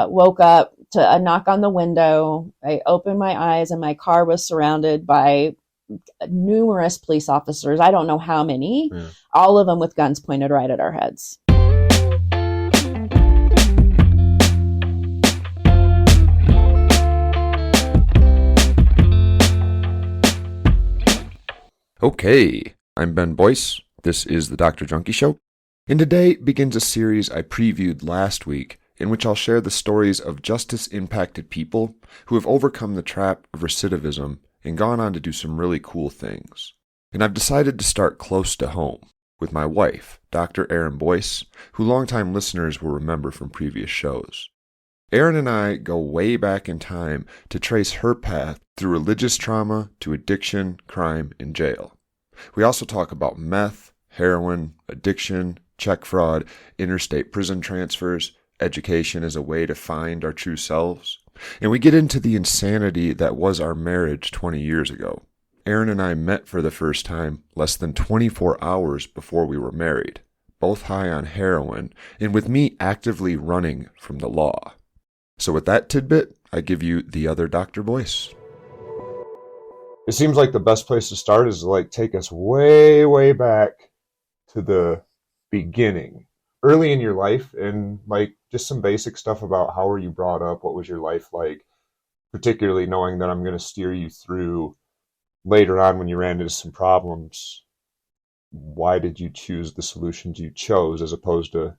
woke up to a knock on the window. I opened my eyes and my car was surrounded by numerous police officers. I don't know how many, Yeah. all of them with guns pointed right at our heads. Okay, I'm Ben Boyce. This is the Dr. Junkie Show. And today begins a series I previewed last week in which I'll share the stories of justice-impacted people who have overcome the trap of recidivism and gone on to do some really cool things. And I've decided to start close to home with my wife, Dr. Erin Boyce, who longtime listeners will remember from previous shows. Erin and I go way back in time to trace her path through religious trauma to addiction, crime, and jail. We also talk about meth, heroin, addiction, check fraud, interstate prison transfers, education as a way to find our true selves. And we get into the insanity that was our marriage 20 years ago. Erin and I met for the first time less than 24 hours before we were married, both high on heroin, and with me actively running from the law. So with that tidbit, I give you the other Dr. Boyce. It seems like the best place to start is to take us way, way back to the beginning, early in your life, and just some basic stuff about how were you brought up, what was your life like, particularly knowing that I'm going to steer you through later on when you ran into some problems. Why did you choose the solutions you chose as opposed to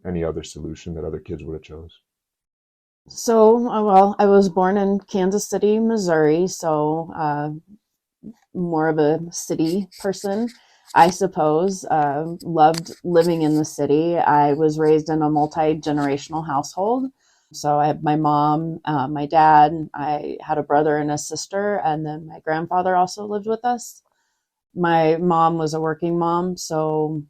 any other solution that other kids would have chose? So, well, I was born in Kansas City, Missouri, so more of a city person, I suppose. Loved living in the city. I was raised in a multi-generational household. So I have my mom, my dad, I had a brother and a sister, and then my grandfather also lived with us. My mom was a working mom, so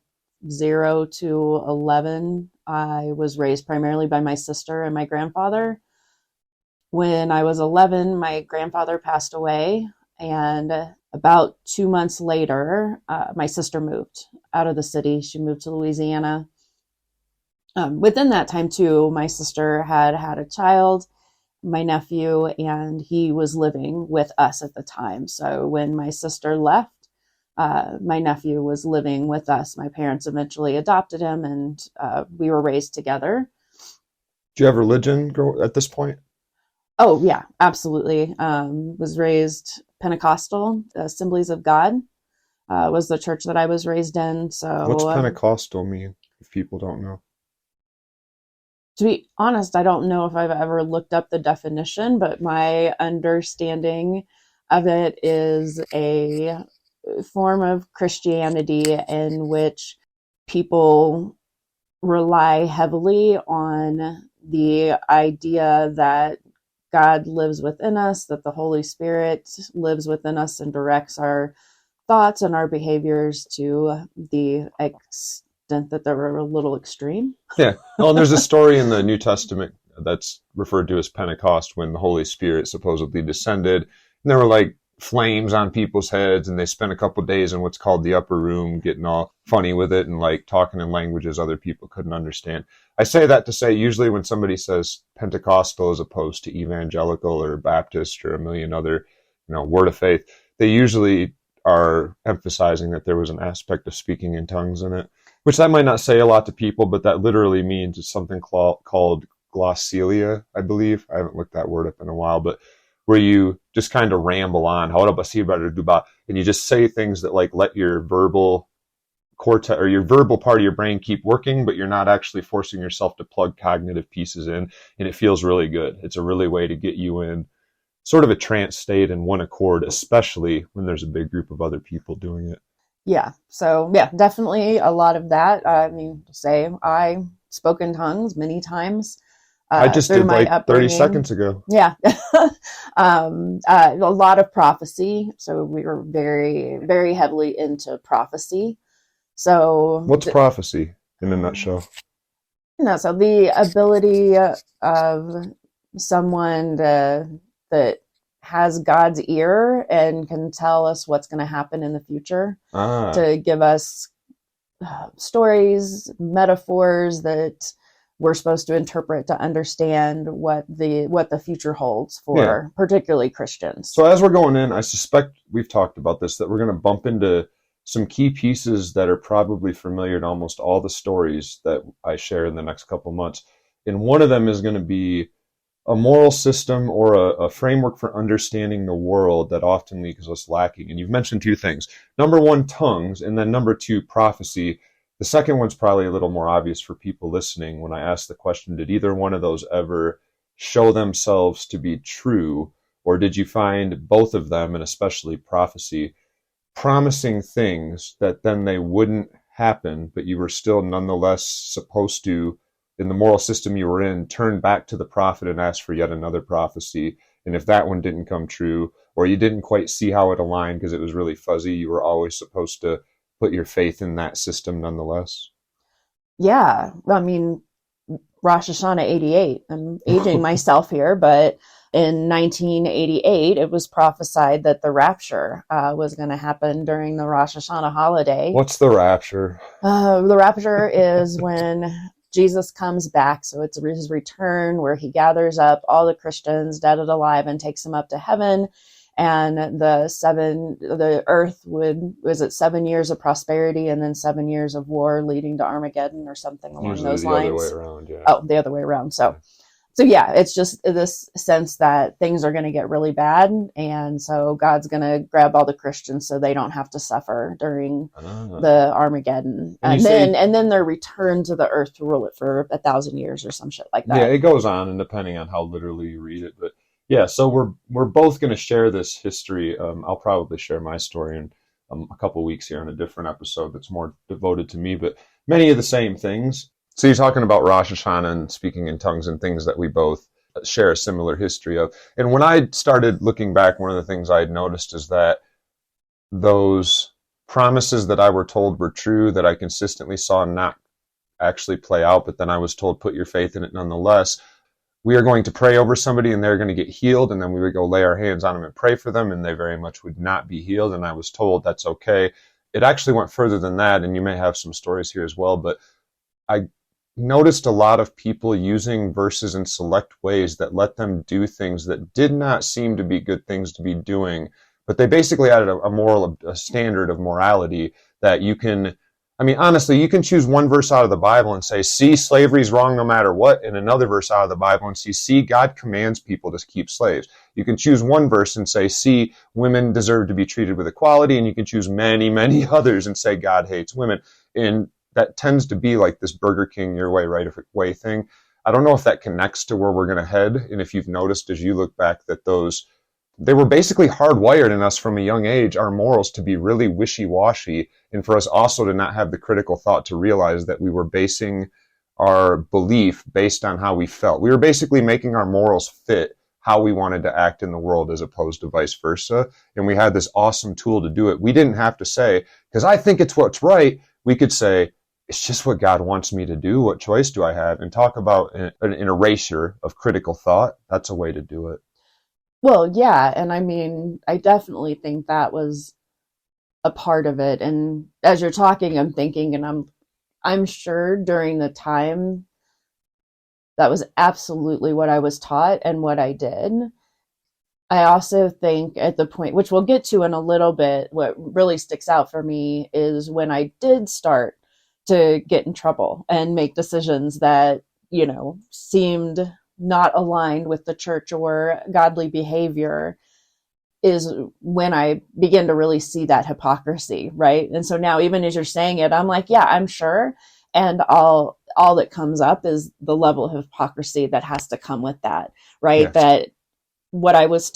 0 to 11, I was raised primarily by my sister and my grandfather. When I was 11, my grandfather passed away, and about 2 months later, my sister moved out of the city. She moved to Louisiana. Within that time, too, my sister had a child, my nephew, and he was living with us at the time. So when my sister left, my nephew was living with us. My parents eventually adopted him, and we were raised together. Do you have religion at this point? Oh, yeah, absolutely. Was raised Pentecostal, Assemblies of God was the church that I was raised in. So, what's Pentecostal mean, if people don't know? To be honest, I don't know if I've ever looked up the definition, but my understanding of it is a form of Christianity in which people rely heavily on the idea that God lives within us, that the Holy Spirit lives within us and directs our thoughts and our behaviors to the extent that they're a little extreme. Yeah. Well, and there's a story in the New Testament that's referred to as Pentecost when the Holy Spirit supposedly descended. And there were flames on people's heads, and they spent a couple of days in what's called the upper room getting all funny with it and talking in languages other people couldn't understand. I say that to say usually when somebody says Pentecostal as opposed to evangelical or Baptist or a million other, word of faith, they usually are emphasizing that there was an aspect of speaking in tongues in it, which that might not say a lot to people, but that literally means it's something called glossalia, I believe. I haven't looked that word up in a while, but where you just kind of ramble on, and you just say things that let your verbal cortex or your verbal part of your brain keep working, but you're not actually forcing yourself to plug cognitive pieces in, and it feels really good. It's a really way to get you in sort of a trance state in one accord, especially when there's a big group of other people doing it. Yeah. So yeah, definitely a lot of that. I spoke in tongues many times. I just did 30 seconds ago. Yeah. A lot of prophecy. So we were very, very heavily into prophecy. So what's prophecy in a nutshell? So the ability of someone that has God's ear and can tell us what's going to happen in the future, to give us stories, metaphors that we're supposed to interpret to understand what the future holds Yeah. for particularly Christians. So as we're going in, I suspect we've talked about this, that we're going to bump into some key pieces that are probably familiar to almost all the stories that I share in the next couple months. And one of them is going to be a moral system or a framework for understanding the world that often leaves us lacking. And you've mentioned two things. Number one, tongues, and then number two, prophecy. The second one's probably a little more obvious for people listening. When I ask the question, did either one of those ever show themselves to be true, or did you find both of them, and especially prophecy, promising things that then they wouldn't happen, but you were still nonetheless supposed to, in the moral system you were in, turn back to the prophet and ask for yet another prophecy? And if that one didn't come true, or you didn't quite see how it aligned because it was really fuzzy, you were always supposed to put your faith in that system nonetheless? Yeah, I mean, Rosh Hashanah 88. I'm aging myself here, but in 1988, it was prophesied that the rapture was going to happen during the Rosh Hashanah holiday. What's the rapture? The rapture is when Jesus comes back. So it's his return, where he gathers up all the Christians, dead and alive, and takes them up to heaven. And the earth was it 7 years of prosperity and then 7 years of war leading to Armageddon or something along Usually those the lines. other way around, yeah. Oh, the other way around. So yeah, it's just this sense that things are going to get really bad. And so God's going to grab all the Christians so they don't have to suffer during the Armageddon. And then they're returned to the earth to rule it for 1,000 years or some shit like that. Yeah, it goes on, and depending on how literally you read it. But yeah, so we're both going to share this history. I'll probably share my story in a couple weeks here on a different episode that's more devoted to me, but many of the same things. So you're talking about Rosh Hashanah and speaking in tongues and things that we both share a similar history of. And when I started looking back, one of the things I had noticed is that those promises that I were told were true, that I consistently saw not actually play out, but then I was told, put your faith in it nonetheless. We are going to pray over somebody and they're going to get healed, and then we would go lay our hands on them and pray for them, and they very much would not be healed, and I was told that's okay. It actually went further than that, and you may have some stories here as well, but I noticed a lot of people using verses in select ways that let them do things that did not seem to be good things to be doing, but they basically added a standard of morality that you can, I mean, honestly, you can choose one verse out of the Bible and say, see, slavery's wrong no matter what, and another verse out of the Bible and see, God commands people to keep slaves. You can choose one verse and say, see, women deserve to be treated with equality, and you can choose many, many others and say, God hates women. And that tends to be like this Burger King your way, right way thing. I don't know if that connects to where we're going to head, and if you've noticed as you look back that they were basically hardwired in us from a young age, our morals, to be really wishy-washy, and for us also to not have the critical thought to realize that we were basing our belief based on how we felt. We were basically making our morals fit how we wanted to act in the world as opposed to vice versa, and we had this awesome tool to do it. We didn't have to say, because I think it's what's right. We could say, it's just what God wants me to do. What choice do I have? And talk about an erasure of critical thought. That's a way to do it. Well, yeah. And I mean, I definitely think that was a part of it. And as you're talking, I'm thinking, and I'm sure during the time that was absolutely what I was taught and what I did. I also think at the point, which we'll get to in a little bit, what really sticks out for me is when I did start to get in trouble and make decisions that, seemed not aligned with the church or godly behavior, is when I begin to really see that hypocrisy, right? And so now, even as you're saying it, I'm like, yeah, I'm sure. And all that comes up is the level of hypocrisy that has to come with that, right? Yes. That what I was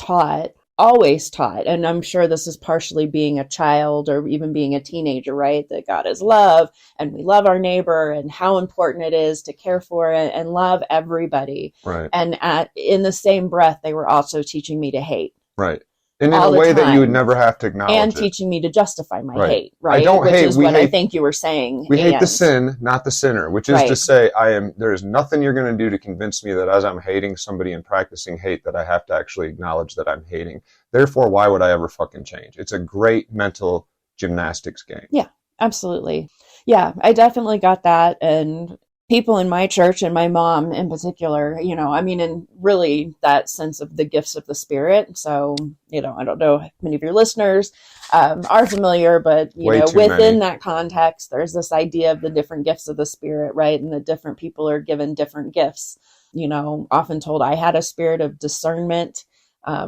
always taught, and I'm sure this is partially being a child or even being a teenager, right? That God is love and we love our neighbor and how important it is to care for and love everybody. Right. And in the same breath, they were also teaching me to hate. Right. And in a way that you would never have to acknowledge and teaching me to justify my hate, right? I don't hate. Which is what I think you were saying. We hate the sin, not the sinner, which is to say, there is nothing you're going to do to convince me that as I'm hating somebody and practicing hate that I have to actually acknowledge that I'm hating. Therefore, why would I ever fucking change? It's a great mental gymnastics game. Yeah, absolutely. Yeah, I definitely got that. And people in my church and my mom in particular, and really that sense of the gifts of the Spirit. So, I don't know if many of your listeners are familiar, but, Way too within many. that context, there's this idea of the different gifts of the Spirit, right? And the different people are given different gifts. Often told I had a spirit of discernment,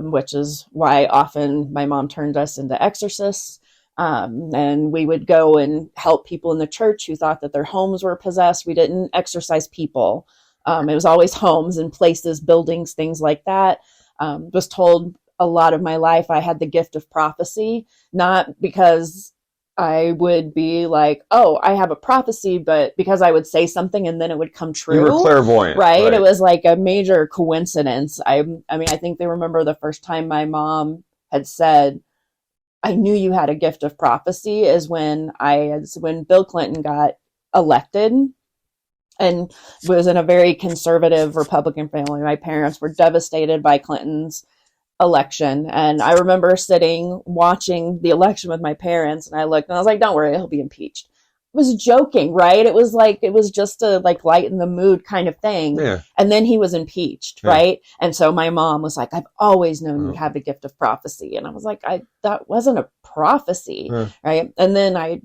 which is why often my mom turned us into exorcists. And we would go and help people in the church who thought that their homes were possessed. We didn't exorcise people. It was always homes and places, buildings, things like that. Was told a lot of my life I had the gift of prophecy, not because I would be like, oh, I have a prophecy, but because I would say something and then it would come true. You were clairvoyant. Right? It was like a major coincidence. I think they remember the first time my mom had said, I knew you had a gift of prophecy is when Bill Clinton got elected and was in a very conservative Republican family. My parents were devastated by Clinton's election. And I remember sitting watching the election with my parents, and I looked and I was like, don't worry, he'll be impeached. I was joking, right? It was just to like lighten the mood kind of thing. Yeah. And then he was impeached, right? And so my mom was like, I've always known you have the gift of prophecy. And I was like, that wasn't a prophecy, right? And then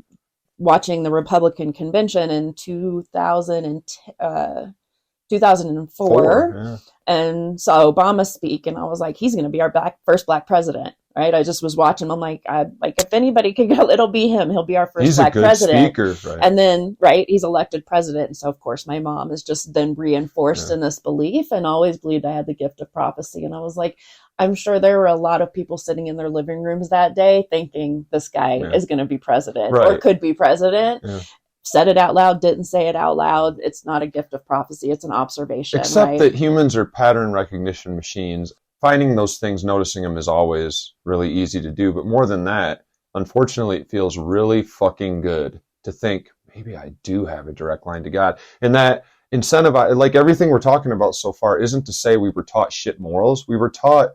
watching the Republican convention in 2004 and saw Obama speak, and I was like, he's going to be our first black president, right? I just was watching. I'm like, if anybody could go, it'll be him. He'll be our first black president. Speaker, right? And then, he's elected president. And so, of course, my mom is just then reinforced in this belief and always believed I had the gift of prophecy. And I was like, I'm sure there were a lot of people sitting in their living rooms that day thinking this guy is going to be president or could be president. Yeah. Said it out loud, didn't say it out loud. It's not a gift of prophecy. It's an observation. Except that humans are pattern recognition machines. Finding those things, noticing them is always really easy to do. But more than that, unfortunately, it feels really fucking good to think, maybe I do have a direct line to God. And that incentivize, like everything we're talking about so far isn't to say we were taught shit morals. We were taught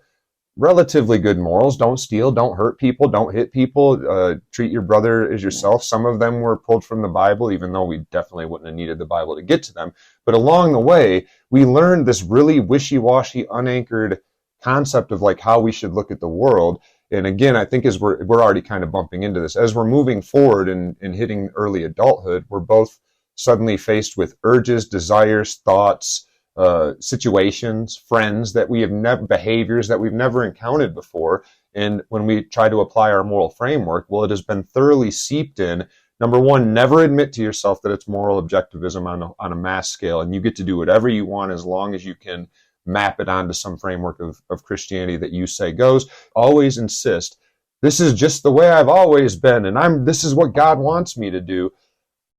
relatively good morals. Don't steal, don't hurt people, don't hit people, treat your brother as yourself. Some of them were pulled from the Bible, even though we definitely wouldn't have needed the Bible to get to them. But along the way, we learned this really wishy-washy, unanchored concept of like how we should look at the world. And again, I think as we're already kind of bumping into this, as we're moving forward and hitting early adulthood, we're both suddenly faced with urges, desires, thoughts, situations, friends that we have never, behaviors that we've never encountered before. And when we try to apply our moral framework, well, it has been thoroughly seeped in. Number one, never admit to yourself that it's moral objectivism on a mass scale, and you get to do whatever you want as long as you can map it onto some framework of Christianity that you say goes. Always insist, this is just the way I've always been, and this is what God wants me to do.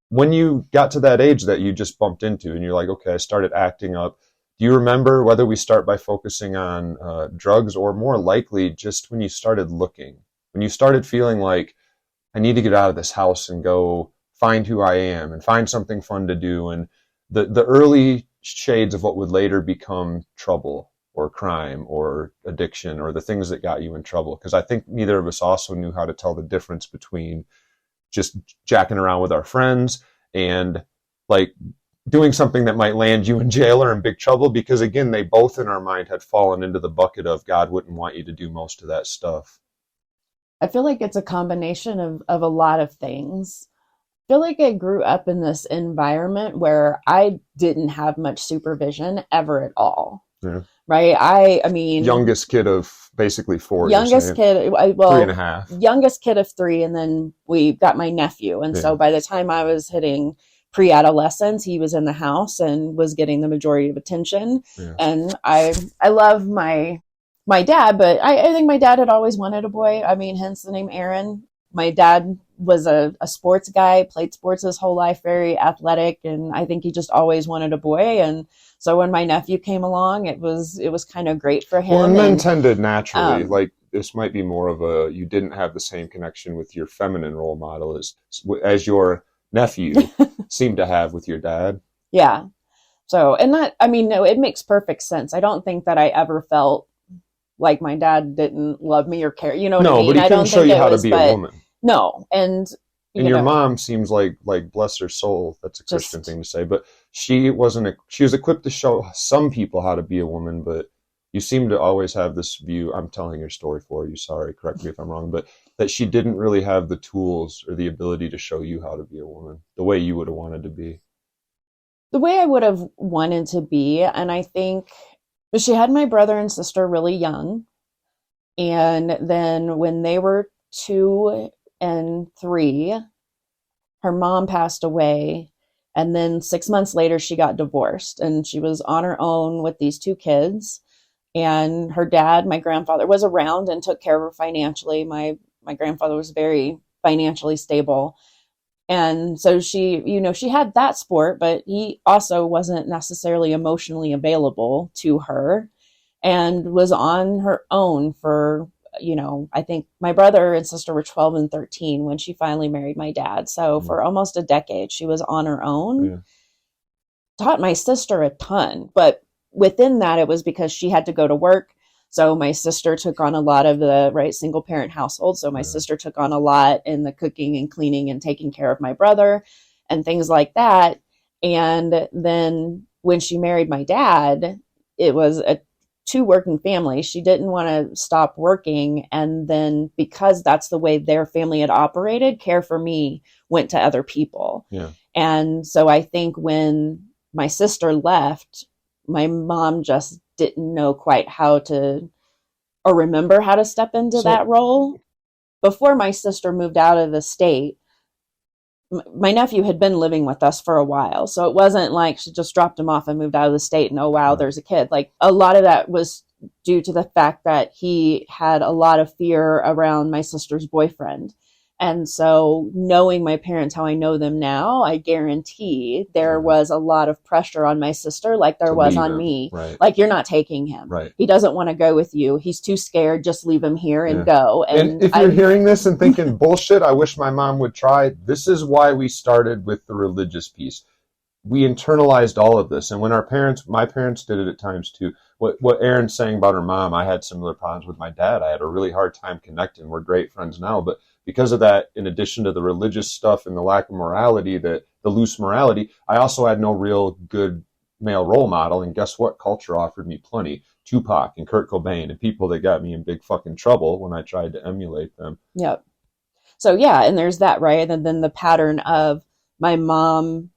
When you got to that age that you just bumped into and you're like, okay, I started acting up, do you remember whether we start by focusing on drugs or more likely just when you started looking, when you started feeling like, I need to get out of this house and go find who I am and find something fun to do, and the early shades of what would later become trouble or crime or addiction or the things that got you in trouble? Because I think neither of us also knew how to tell the difference between just jacking around with our friends and like doing something that might land you in jail or in big trouble, because again, they both in our mind had fallen into the bucket of God wouldn't want you to do most of that stuff. I feel like it's a combination of a lot of things. I feel like I grew up in this environment where I didn't have much supervision ever at all. Yeah. Right? I mean, youngest kid of basically 4. Youngest kid, 3.5. Youngest kid of 3, and then we got my nephew. And so by the time I was hitting pre-adolescence, he was in the house and was getting the majority of attention. Yeah. And I love my dad, but I think my dad had always wanted a boy. I mean, hence the name Erin. My dad was a sports guy, played sports his whole life, very athletic, and I think he just always wanted a boy. And so when my nephew came along, it was kind of great for him. Well, and men tended naturally, like this might be more of you didn't have the same connection with your feminine role model as your nephew seemed to have with your dad. Yeah. So, and that, I mean, no, it makes perfect sense. I don't think that I ever felt like my dad didn't love me or care. You know what I mean? No, but he couldn't show you how to be a woman. No. And And you your know, mom seems like bless her soul, that's a Christian just thing to say, but she was equipped to show some people how to be a woman, but you seem to always have this view. I'm telling your story for you, sorry, correct me if I'm wrong, but that she didn't really have the tools or the ability to show you how to be a woman the way you would have wanted to be. the way I would have wanted to be. And I think she had my brother and sister really young. And then when they were 2 and 3, her mom passed away. And then 6 months later, she got divorced and she was on her own with these 2 kids. And her dad, my grandfather, was around and took care of her financially. My grandfather was very financially stable. And so she had that support, but he also wasn't necessarily emotionally available to her and was on her own for, I think my brother and sister were 12 and 13 when she finally married my dad. So Mm. for almost a decade, she was on her own. Yeah. Taught my sister a ton, but within that, it was because she had to go to work. So my sister took on a lot of the single parent household. So my Yeah. sister took on a lot in the cooking and cleaning and taking care of my brother and things like that. And then when she married my dad, it was a 2 working family. She didn't want to stop working. And then because that's the way their family had operated, care for me went to other people. Yeah. And so I think when my sister left, my mom just didn't know quite how to or remember how to step into So that role. Before my sister moved out of the state, my nephew had been living with us for a while. So it wasn't like she just dropped him off and moved out of the state and, oh, wow, there's a kid. Like a lot of that was due to the fact that he had a lot of fear around my sister's boyfriend. And so knowing my parents, how I know them now, I guarantee there was a lot of pressure on my sister, like there was on me. Right. Like, you're not taking him. Right. He doesn't want to go with you. He's too scared. Just leave him here and go. And if you're hearing this and thinking, bullshit, I wish my mom would try, this is why we started with the religious piece. We internalized all of this. And when my parents did it at times too. What Erin's saying about her mom, I had similar problems with my dad. I had a really hard time connecting. We're great friends now, but because of that, in addition to the religious stuff and the lack of morality, the loose morality, I also had no real good male role model. And guess what? Culture offered me plenty. Tupac and Kurt Cobain and people that got me in big fucking trouble when I tried to emulate them. Yep. So yeah, and there's that, right? And then the pattern of my mom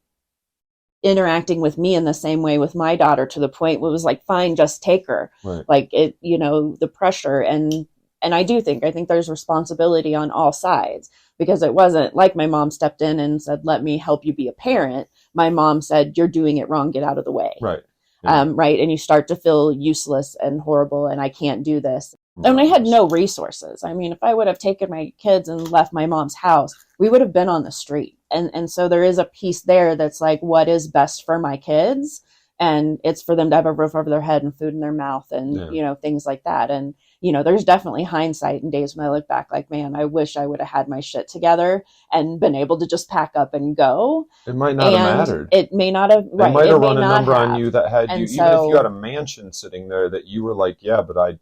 interacting with me in the same way with my daughter, to the point where it was like, fine, just take her. Right. Like it, the pressure. And I think there's responsibility on all sides, because it wasn't like my mom stepped in and said, let me help you be a parent. My mom said, you're doing it wrong, get out of the way. Right. Yeah. Right. And you start to feel useless and horrible, and I can't do this. And I had no resources. I mean, if I would have taken my kids and left my mom's house, we would have been on the street. And so there is a piece there that's like, what is best for my kids? And it's for them to have a roof over their head and food in their mouth and, things like that. And, there's definitely hindsight in days when I look back like, man, I wish I would have had my shit together and been able to just pack up and go. It might not have mattered. It may not have. They might have run a number on you that had you, even if you had a mansion sitting there that you were like, yeah, but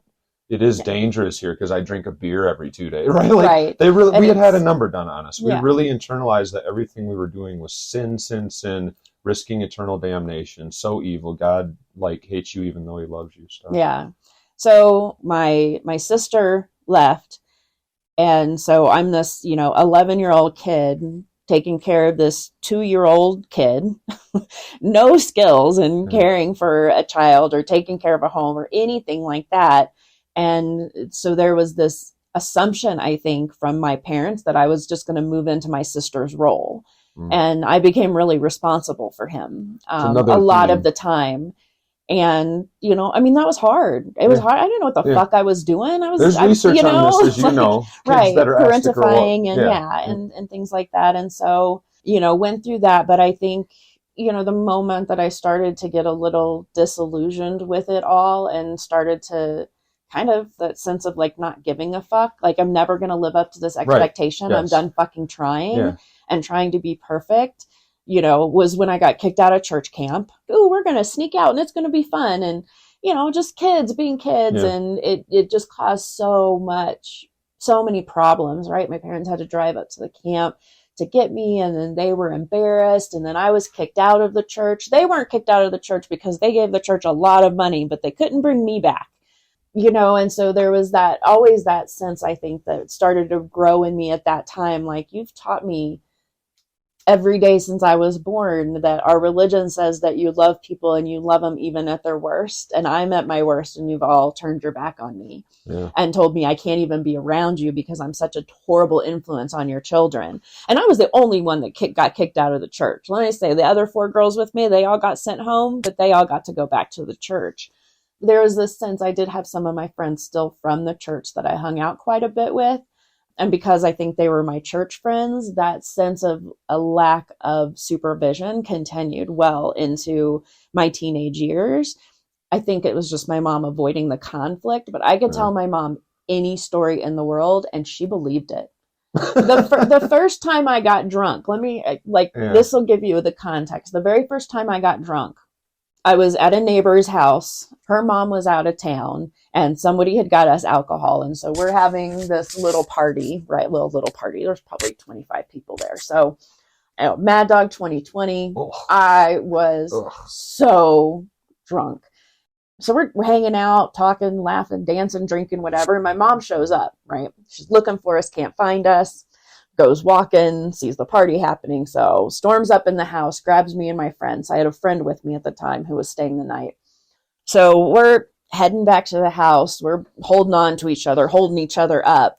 it is dangerous here because I drink a beer every 2 days, right? Like we had a number done on us. We really internalized that everything we were doing was sin, risking eternal damnation. So evil. God hates you even though he loves you. Stuff. Yeah. So my sister left, and so I'm this 11-year-old kid taking care of this 2-year-old kid, no skills in caring for a child or taking care of a home or anything like that. And so there was this assumption, I think, from my parents that I was just going to move into my sister's role. And I became really responsible for him a lot of the time. And, that was hard. It was hard. I didn't know what the fuck I was doing. There's research on this, as you know. Right. That are parentifying and things like that. And so, went through that. But I think, the moment that I started to get a little disillusioned with it all and started to kind of that sense of not giving a fuck, like I'm never going to live up to this expectation. Right. Yes. I'm done fucking trying and trying to be perfect. Was when I got kicked out of church camp. Oh, we're going to sneak out and it's going to be fun. And, just kids being kids. Yeah. And it just caused so many problems, right? My parents had to drive up to the camp to get me. And then they were embarrassed. And then I was kicked out of the church. They weren't kicked out of the church because they gave the church a lot of money, but they couldn't bring me back. And so there was always that sense, I think, that started to grow in me at that time. Like, you've taught me every day since I was born that our religion says that you love people and you love them even at their worst. And I'm at my worst and you've all turned your back on me and told me I can't even be around you because I'm such a horrible influence on your children. And I was the only one that got kicked out of the church. Let me say, the other 4 girls with me, they all got sent home, but they all got to go back to the church. There was this sense, I did have some of my friends still from the church that I hung out quite a bit with. And because I think they were my church friends, that sense of a lack of supervision continued well into my teenage years. I think it was just my mom avoiding the conflict, but I could tell my mom any story in the world and she believed it. The first time I got drunk, this will give you the context. The very first time I got drunk, I was at a neighbor's house. Her mom was out of town and somebody had got us alcohol. And so we're having this little party, right? Little party. There's probably 25 people there. So Mad Dog 2020, I was so drunk. So we're hanging out, talking, laughing, dancing, drinking, whatever. And my mom shows up, right? She's looking for us, can't find us. Goes walking, sees the party happening. So storms up in the house, grabs me and my friends. I had a friend with me at the time who was staying the night. So we're heading back to the house. We're holding on to each other, holding each other up.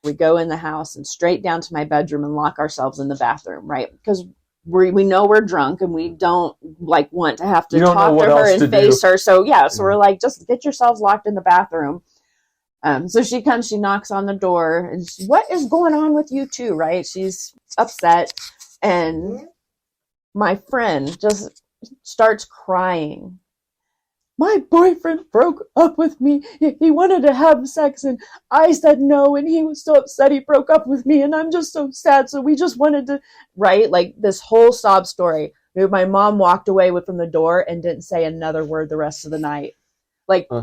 We go in the house and straight down to my bedroom and lock ourselves in the bathroom, right? Because we know we're drunk and we don't want to have to talk to her and face her. So so we're like, just get yourselves locked in the bathroom. So she comes, she knocks on the door and what is going on with you two, right? She's upset. And my friend just starts crying. My boyfriend broke up with me. He wanted to have sex and I said no. And he was so upset he broke up with me. And I'm just so sad. So we just wanted to, right? Like this whole sob story. My mom walked away from the door and didn't say another word the rest of the night.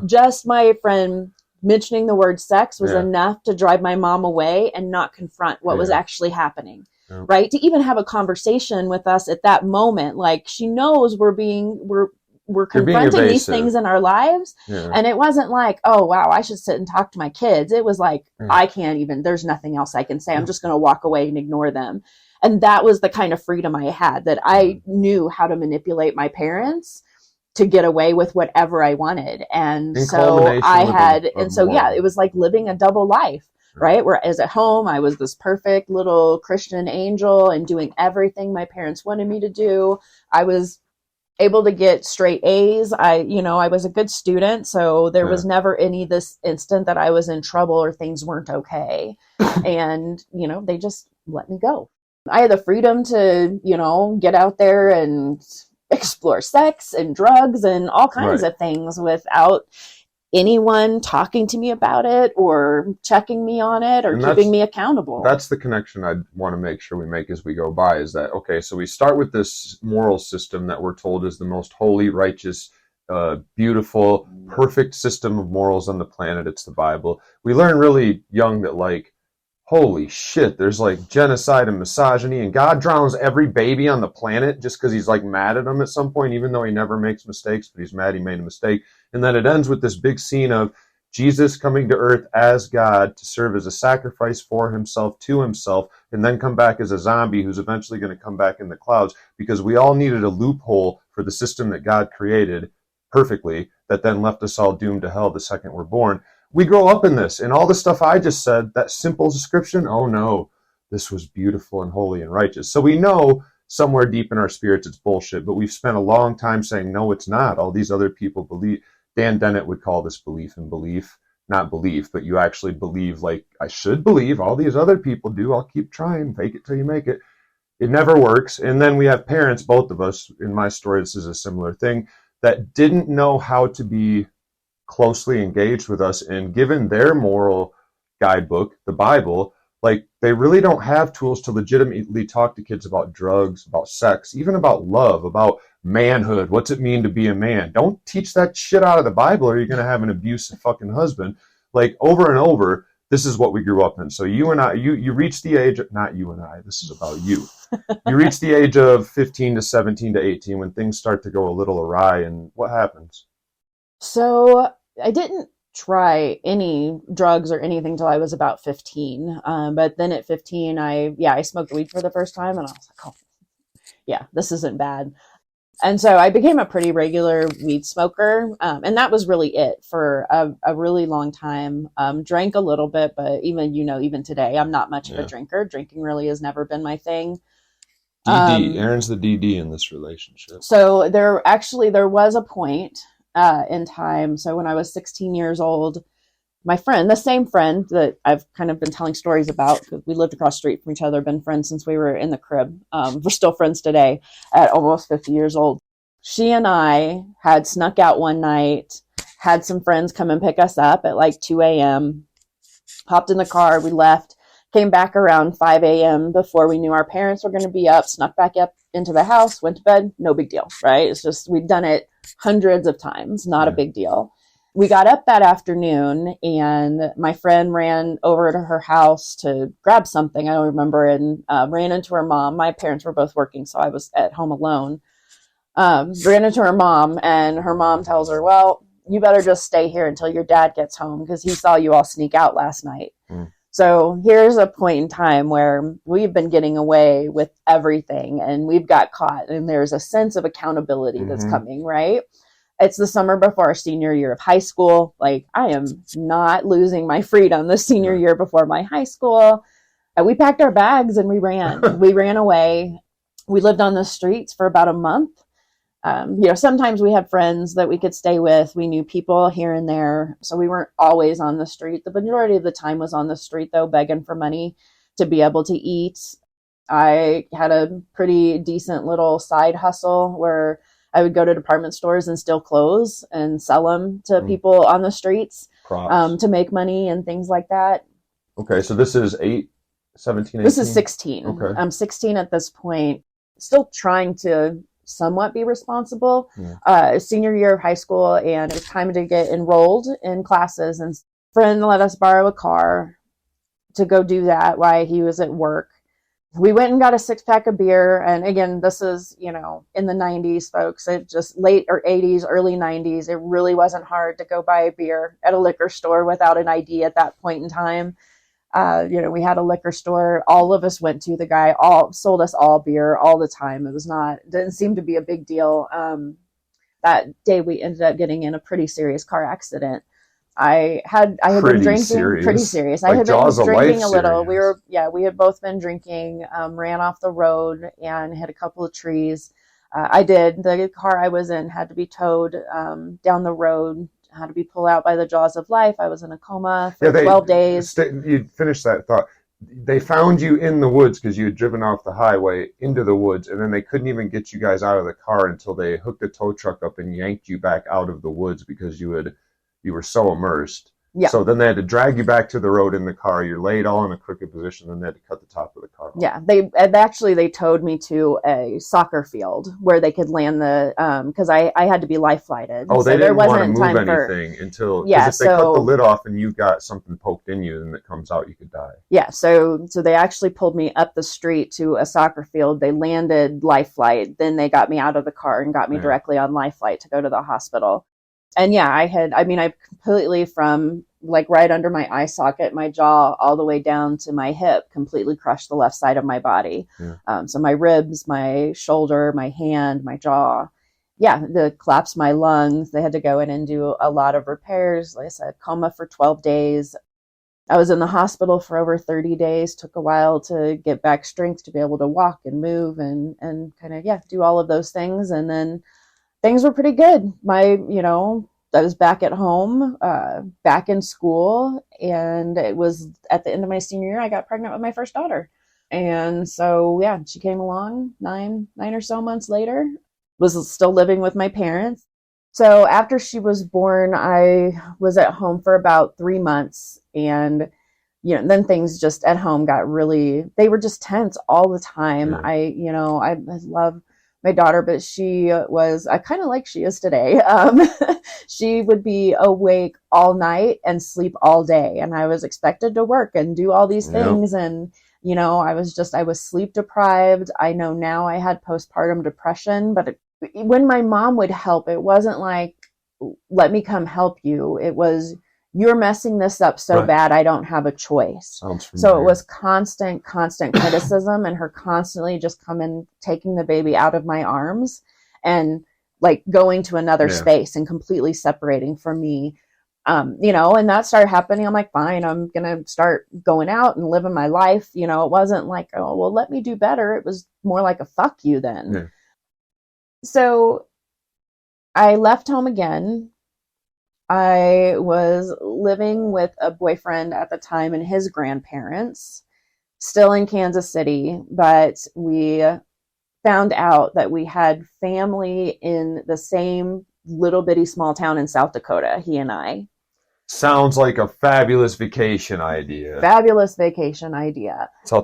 Just my friend mentioning the word sex was enough to drive my mom away and not confront what was actually happening, right? To even have a conversation with us at that moment. Like, she knows we're confronting these things in our lives. And it wasn't like, oh, wow, I should sit and talk to my kids. It was like, I can't even, there's nothing else I can say. I'm just going to walk away and ignore them. And that was the kind of freedom I had, that I knew how to manipulate my parents to get away with whatever I wanted. And so it was like living a double life, right? Whereas at home, I was this perfect little Christian angel and doing everything my parents wanted me to do. I was able to get straight A's. I was a good student. So there was never this instant that I was in trouble or things weren't okay. And, they just let me go. I had the freedom to, get out there and explore sex and drugs and all kinds of things without anyone talking to me about it or checking me on it or keeping me accountable. That's the connection I want to make sure we make as we go by, is that, okay, so we start with this moral system that we're told is the most holy, righteous, beautiful, perfect system of morals on the planet. It's the Bible. We learn really young that, holy shit, there's genocide and misogyny, and God drowns every baby on the planet just because he's mad at them at some point, even though he never makes mistakes, but he's mad he made a mistake. And then it ends with this big scene of Jesus coming to earth as God to serve as a sacrifice for himself, to himself, and then come back as a zombie who's eventually going to come back in the clouds, because we all needed a loophole for the system that God created perfectly that then left us all doomed to hell the second we're born. We grow up in this, and all the stuff I just said, that simple description, oh no, this was beautiful and holy and righteous. So we know somewhere deep in our spirits it's bullshit, but we've spent a long time saying, no, it's not. All these other people believe. Dan Dennett would call this belief in belief. Not belief, but you actually believe I should believe. All these other people do. I'll keep trying. Fake it till you make it. It never works. And then we have parents, both of us, in my story, this is a similar thing, that didn't know how to be closely engaged with us, and given their moral guidebook, the Bible, they really don't have tools to legitimately talk to kids about drugs, about sex, even about love, about manhood. What's it mean to be a man? Don't teach that shit out of the Bible or you're going to have an abusive fucking husband. Over and over, this is what we grew up in. So you and I, you reached the age, not you and I, this is about you. You reach the age of 15 to 17 to 18 when things start to go a little awry, and what happens? So I didn't try any drugs or anything till I was about 15. But then at 15, I smoked weed for the first time, and I was like, oh, yeah, this isn't bad. And so I became a pretty regular weed smoker. And that was really it for a really long time. Drank a little bit, but even today, I'm not much of a drinker. Drinking really has never been my thing. DD. Erin's the DD in this relationship. So there was a point in time. So when I was 16 years old, my friend, the same friend that I've kind of been telling stories about, because we lived across the street from each other, been friends since we were in the crib. We're still friends today at almost 50 years old. She and I had snuck out one night, had some friends come and pick us up at like 2 a.m., hopped in the car, we left, came back around 5 a.m. before we knew our parents were going to be up, snuck back up into the house, went to bed, no big deal, right? It's just, we'd done it hundreds of times, not a big deal. We got up that afternoon and my friend ran over to her house to grab something, I don't remember, and ran into her mom. My parents were both working, so I was at home alone. Ran into her mom, and her mom tells her, well, you better just stay here until your dad gets home because he saw you all sneak out last night. So here's a point in time where we've been getting away with everything and we've got caught, and there's a sense of accountability that's coming, right? It's the summer before our senior year of high school. Like, I am not losing my freedom the senior year before my high school. We packed our bags and we ran. We ran away. We lived on the streets for about a month. Sometimes we had friends that we could stay with. We knew people here and there. So we weren't always on the street. The majority of the time was on the street, though, begging for money to be able to eat. I had a pretty decent little side hustle where I would go to department stores and steal clothes and sell them to people on the streets to make money and things like that. Okay, so this is 17, 18? This is 16. Okay. I'm 16 at this point, still trying to somewhat be responsible. Senior year of high school, and it was time to get enrolled in classes, and a friend let us borrow a car to go do that while he was at work. We went and got a 6-pack of beer. And again, this is, in the 90s, folks. It just late or 80s, early 90s. It really wasn't hard to go buy a beer at a liquor store without an ID at that point in time. We had a liquor store. All of us went to. The guy sold us all beer all the time. Didn't seem to be a big deal. That day we ended up getting in a pretty serious car accident. I had been drinking pretty serious. I had been drinking a little. We had both been drinking, ran off the road and hit a couple of trees. The car I was in had to be towed down the road, had to be pulled out by the jaws of life. I was in a coma for 12 days. You finished that thought. They found you in the woods because you had driven off the highway into the woods, and then they couldn't even get you guys out of the car until they hooked a tow truck up and yanked you back out of the woods because you were so immersed. Yeah. So then they had to drag you back to the road in the car. You're laid all in a crooked position, and they had to cut the top of the car off. Yeah, they towed me to a soccer field where they could land because I had to be life flighted. Oh, they didn't want to move anything until, if they cut the lid off and you got something poked in you and it comes out, you could die. Yeah, so they actually pulled me up the street to a soccer field. They landed life flight. Then they got me out of the car and got me directly on life flight to go to the hospital. And I completely, from like right under my eye socket, my jaw, all the way down to my hip, completely crushed the left side of my body. So my ribs, my shoulder, my hand, my jaw. They collapsed my lungs. They had to go in and do a lot of repairs. Like I said, coma for 12 days. I was in the hospital for over 30 days. Took a while to get back strength to be able to walk and move and kind of, do all of those things. And then things were pretty good. I was back at home, back in school, and it was at the end of my senior year, I got pregnant with my first daughter. And so, she came along nine or so months later, was still living with my parents. So after she was born, I was at home for about 3 months, and then things just at home got they were just tense all the time. I love my daughter, but she was kind of like she is today. She would be awake all night and sleep all day. And I was expected to work and do all these things. And, I was sleep deprived. I know now I had postpartum depression, but when my mom would help, it wasn't like, let me come help you. It was, you're messing this up so bad, I don't have a choice. So it was constant criticism, and her constantly just coming, taking the baby out of my arms and like going to another space and completely separating from me. And that started happening. I'm like, fine, I'm going to start going out and living my life. It wasn't like, oh, well, let me do better. It was more like a fuck you then. Yeah. So I left home again. I was living with a boyfriend at the time and his grandparents, still in Kansas City, but we found out that we had family in the same little bitty small town in South Dakota, he and I. Sounds like a fabulous vacation idea. South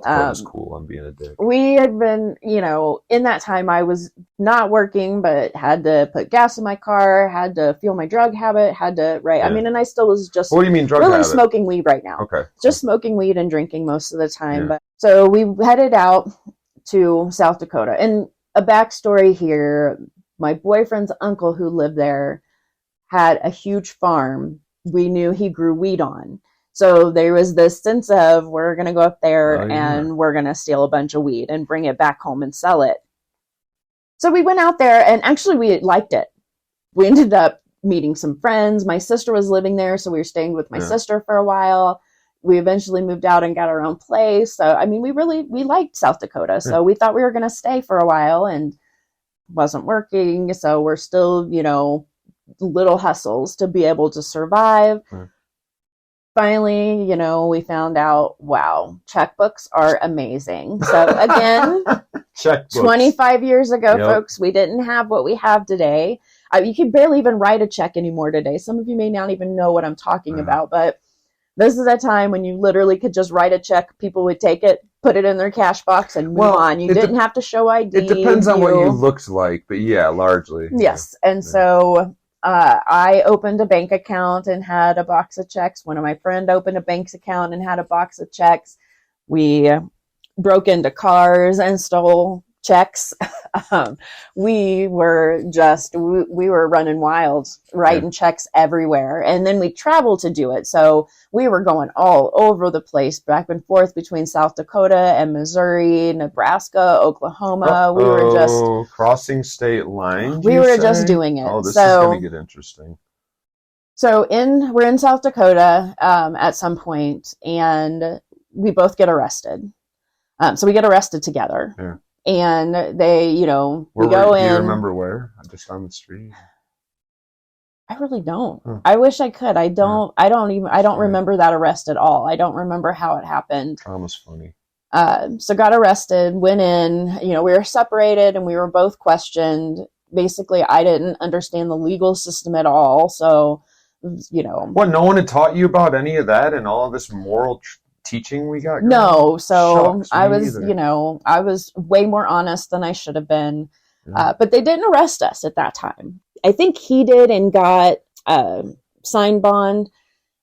Dakota's cool. I'm being a dick. We had been, in that time I was not working, but had to put gas in my car, had to fuel my drug habit, and I still was just what do you mean drug really habit? Smoking weed right now. Okay. Just smoking weed and drinking most of the time. But so we headed out to South Dakota. And a backstory here, my boyfriend's uncle who lived there had a huge farm. We knew he grew weed on. So there was this sense of, we're going to go up there and we're going to steal a bunch of weed and bring it back home and sell it. So we went out there, and actually we liked it. We ended up meeting some friends. My sister was living there, so we were staying with my sister for a while. We eventually moved out and got our own place. So, we liked South Dakota. So we thought we were going to stay for a while, and wasn't working. So we're still, little hustles to be able to survive. Finally, we found out, wow, checkbooks are amazing. So again, 25 years ago, folks, we didn't have what we have today. You can barely even write a check anymore today. Some of you may not even know what I'm talking about, but this is a time when you literally could just write a check. People would take it, put it in their cash box, and move on. You didn't have to show ID. It depends on what you looked like, but largely. Yes. And so I opened a bank account and had a box of checks. One of my friends opened a bank account and had a box of checks. We broke into cars and stole checks. We were running wild, writing checks everywhere. And then we traveled to do it. So we were going all over the place, back and forth between South Dakota and Missouri, Nebraska, Oklahoma. We were just crossing state lines. We were just doing it. Oh, this is going to get interesting. So we're in South Dakota at some point, and we both get arrested. So we get arrested together. Yeah. And they, we go in. Do you remember where? Just on the street? I really don't. I wish I could. I don't remember that arrest at all. I don't remember how it happened. Trauma's funny. So got arrested, went in, we were separated and we were both questioned. Basically, I didn't understand the legal system at all. So, What, no one had taught you about any of that and all of this moral teaching we got? No. So I was, I was way more honest than I should have been. Yeah. But they didn't arrest us at that time. I think he did and got signed bond.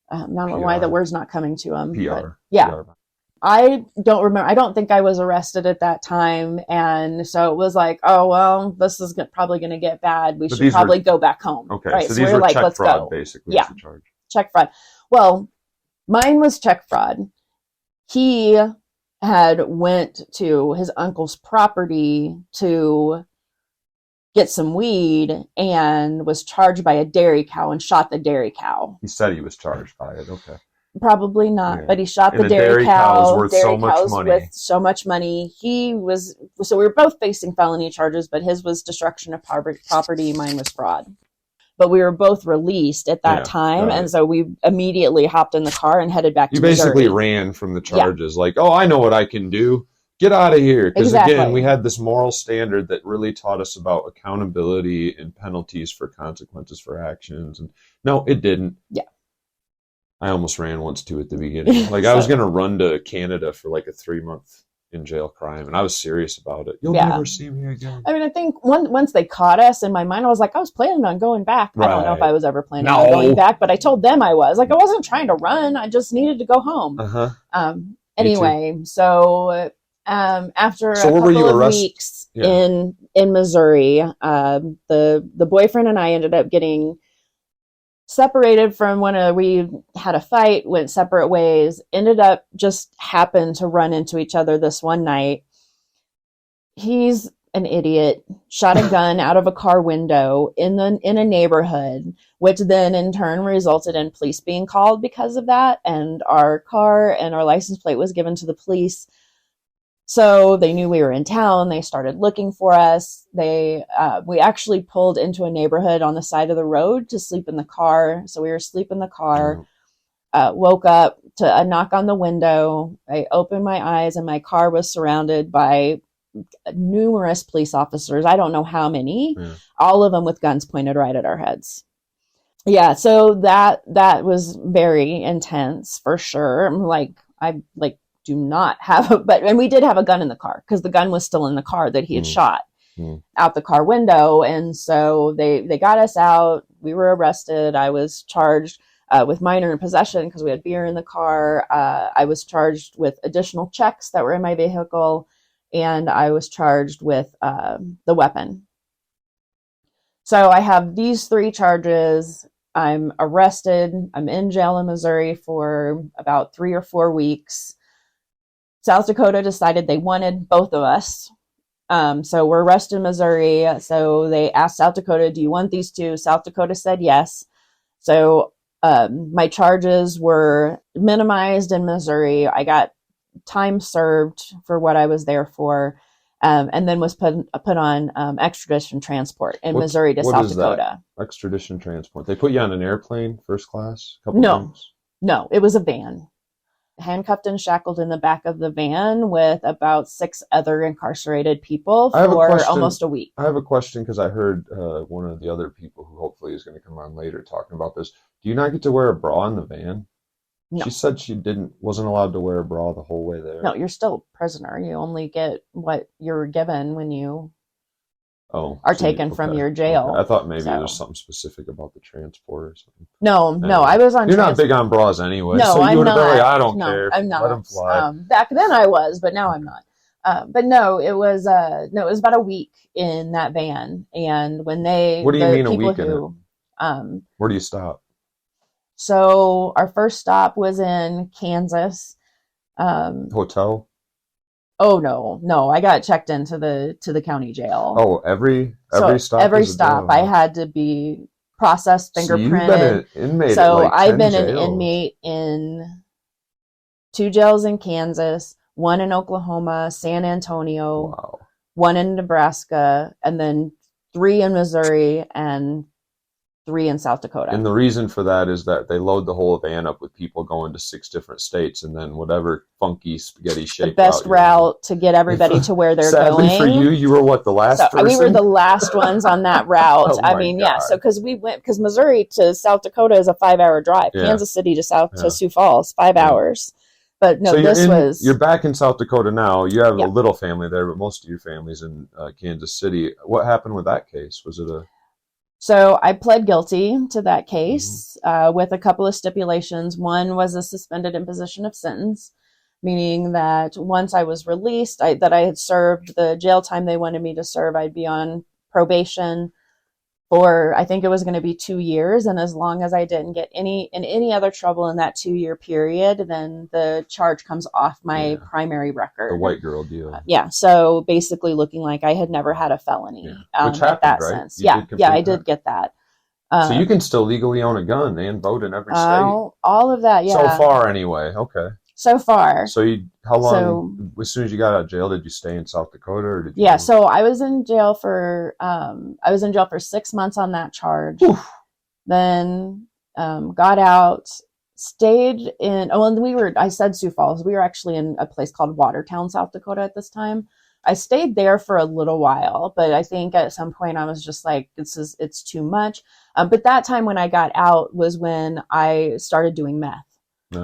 I don't know why the word's not coming to him. PR. Yeah. PR. I don't remember. I don't think I was arrested at that time. And so it was like, oh, well, this is probably going to get bad. We should probably go back home. Okay. Right? So these were like, check fraud, basically. Yeah. Check fraud. Well, mine was check fraud. He had went to his uncle's property to get some weed and was charged by a dairy cow and shot the dairy cow. He said he was charged by it. Okay. Probably not, but he shot the dairy cow. Worth so much money. With so much money. So we were both facing felony charges, but his was destruction of property. Mine was fraud. But we were both released at that time. Right. And so we immediately hopped in the car and headed back to Missouri. You basically ran from the charges like, oh, I know what I can do. Get out of here. Because again, we had this moral standard that really taught us about accountability and penalties for consequences for actions. And no, it didn't. Yeah. I almost ran once too at the beginning. Like I was going to run to Canada for like a 3-month in jail crime, and I was serious about it. You'll Yeah. never see me again. I mean, I think once they caught us, in my mind, I was like, I was planning on going back. I don't know if I was ever planning on going back, but I told them I was. Like, I wasn't trying to run. I just needed to go home. Anyway, so after a couple of weeks in Missouri, the boyfriend and I ended up getting separated from when we had a fight, went separate ways, ended up just happened to run into each other this one night. He's an idiot, shot a gun out of a car window in a neighborhood, which then in turn resulted in police being called because of that. And our car and our license plate was given to the police. So they knew we were in town. They started looking for us. We actually pulled into a neighborhood on the side of the road to sleep in the car. So we were asleep in the car, woke up to a knock on the window. I opened my eyes and my car was surrounded by numerous police officers. I don't know how many, all of them with guns pointed right at our heads. Yeah. So that was very intense for sure. I do not have and we did have a gun in the car because the gun was still in the car that he had shot out the car window. And so they got us out. We were arrested. I was charged with minor in possession because we had beer in the car. I was charged with additional checks that were in my vehicle, and I was charged with the weapon. So I have these 3 charges. I'm arrested. I'm in jail in Missouri for about 3 or 4 weeks. South Dakota decided they wanted both of us. So we're arrested in Missouri. So they asked South Dakota, do you want these 2? South Dakota said yes. So my charges were minimized in Missouri. I got time served for what I was there for, and then was put on extradition transport in Missouri to South Dakota. Extradition transport. They put you on an airplane, first class? No, it was a van. Handcuffed and shackled in the back of the van with about 6 other incarcerated people for almost a week. I have a question because I heard one of the other people who hopefully is going to come on later talking about this. Do you not get to wear a bra in the van? No. She said she wasn't allowed to wear a bra the whole way there. No, you're still a prisoner. You only get what you're given when you are taken from your jail. Okay. I thought maybe there's something specific about the transport or something. No, I was on. You're not big on bras anyway. No, so I'm not. I don't care. I'm not. Let them fly. Back then I was, but now I'm not. But no, it was about a week in that van, and when what do you mean a week in it? Where do you stop? So our first stop was in Kansas. Hotel? Oh no! I got checked into the county jail. Oh, every stop. Every stop, I had to be processed, fingerprinted. So you've been an inmate. So like I've been jails. an inmate in 2 jails in Kansas, 1 in Oklahoma, San Antonio, 1 in Nebraska, and then 3 in Missouri and 3 in South Dakota. And the reason for that is that they load the whole van up with people going to 6 different states, and then whatever funky spaghetti shape. The best route to get everybody to where they're Sadly going. for you were what, the last person? We were the last ones on that route. I mean, God. So because Missouri to South Dakota is a 5-hour drive. Yeah. Kansas City to to Sioux Falls, 5 hours. But no, so you're back in South Dakota now. You have a little family there, but most of your family's in Kansas City. What happened with that case? Was it So I pled guilty to that case with a couple of stipulations. One was a suspended imposition of sentence, meaning that once I was released, that I had served the jail time they wanted me to serve, I'd be on probation for, I think it was going to be 2 years. And as long as I didn't get any other trouble in that 2-year period, then the charge comes off my primary record. The white girl deal. So basically looking like I had never had a felony. Which happened, that right? sense. I did get that. So you can still legally own a gun and vote in every state? All of that, So far anyway, okay. So far. So how long, as soon as you got out of jail, did you stay in South Dakota? Or did you so I was in jail for 6 months on that charge. Oof. Then got out, stayed in, I said Sioux Falls. We were actually in a place called Watertown, South Dakota at this time. I stayed there for a little while, but I think at some point I was just like, it's too much. But that time when I got out was when I started doing meth.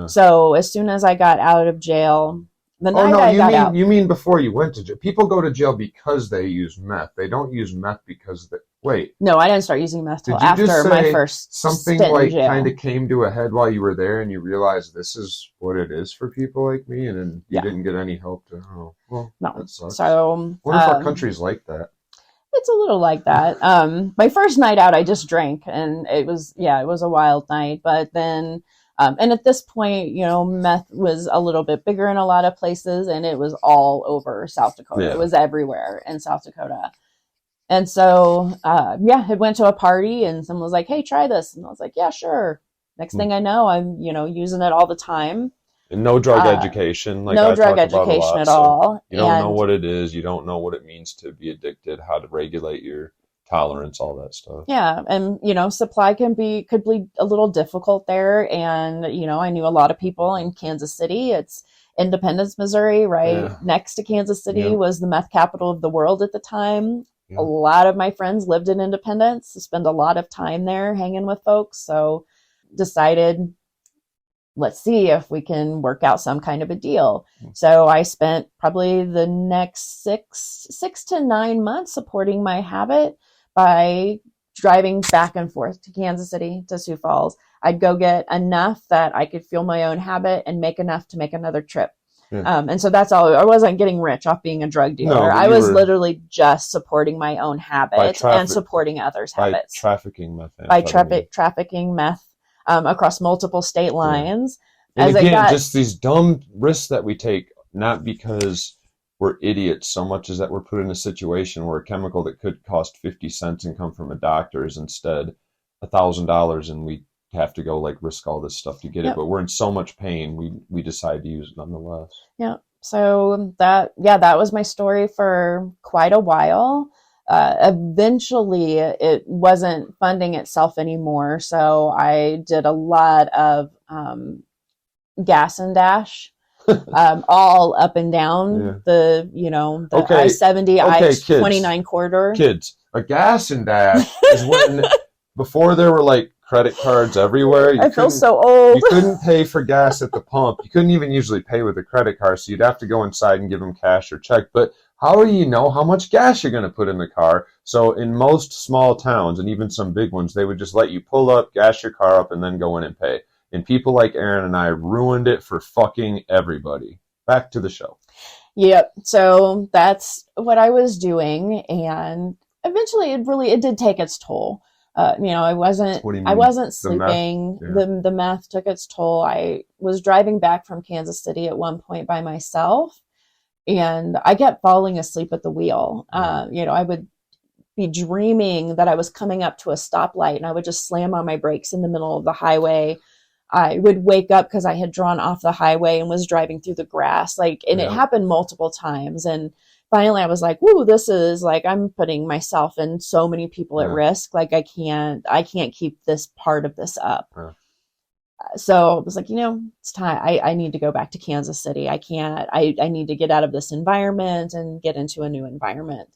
So as soon as I got out of jail, The Oh night no, I got out. you mean before you went to jail? People go to jail because they use meth. They don't use meth because they wait. No, I didn't start using meth till Did you just after my say first something stint in like kind jail. of came to a head while you were there and you realized this is what it is for people like me and then you Yeah, didn't get any help to, oh, well, no. that sucks. So What if our country's like that? it's a little like that. My first night out, I just drank, and it was it was a wild night. But then, and at this point, meth was a little bit bigger in a lot of places, and it was all over South Dakota. It Yeah. was everywhere in South Dakota. And so, I went to a party, and someone was like, "Hey, try this," and I was like, "Yeah, sure." Next thing I know, I'm using it all the time. And no drug education, like No I drug talk about a education lot. at So all, you don't know and what it is. You don't know what it means to be addicted, how to regulate your tolerance, all that stuff. yeah, and supply could be a little difficult there, and I knew a lot of people in Kansas City. It's Independence, Missouri, right Yeah. next to Kansas City, Yeah. was the meth capital of the world at the time. A Yeah. lot of my friends lived in Independence, spend a lot of time there hanging with folks, so decided, let's see if we can work out some kind of a deal. So I spent probably the next 6 to 9 months supporting my habit by driving back and forth to Kansas City, to Sioux Falls. I'd go get enough that I could fuel my own habit and make enough to make another trip. Yeah. And so that's all. I wasn't getting rich off being a drug dealer. No, I was literally just supporting my own habit and supporting others' habits. Trafficking meth. By trafficking meth across multiple state lines. Yeah. And again, just these dumb risks that we take, not because we're idiots so much as that we're put in a situation where a chemical that could cost 50 cents and come from a doctor is instead $1,000, and we have to go like risk all this stuff to get it. But we're in so much pain, we decide to use it nonetheless. Yeah. So that was my story for quite a while. Eventually it wasn't funding itself anymore. So I did a lot of gas and dash, all up and down the I-70, I-29 corridor. Kids, a gas and dash is when before there were like credit cards everywhere. I feel so old. You couldn't pay for gas at the pump. You couldn't even usually pay with a credit card, so you'd have to go inside and give them cash or check. But how do you know how much gas you're going to put in the car? So in most small towns, and even some big ones, they would just let you pull up, gas your car up, and then go in and pay. And people like Erin and I ruined it for fucking everybody. Back to the show. Yep. So that's what I was doing, and eventually it did take its toll. I wasn't sleeping. The meth took its toll. I was driving back from Kansas City at one point by myself, and I kept falling asleep at the wheel. I would be dreaming that I was coming up to a stoplight, and I would just slam on my brakes in the middle of the highway. I would wake up because I had drawn off the highway and was driving through the grass. It happened multiple times. And finally I was like, "Woo, this is like, I'm putting myself and so many people at risk. Like I can't keep this part of this up." So I was like, it's time. I need to go back to Kansas City. I need to get out of this environment and get into a new environment.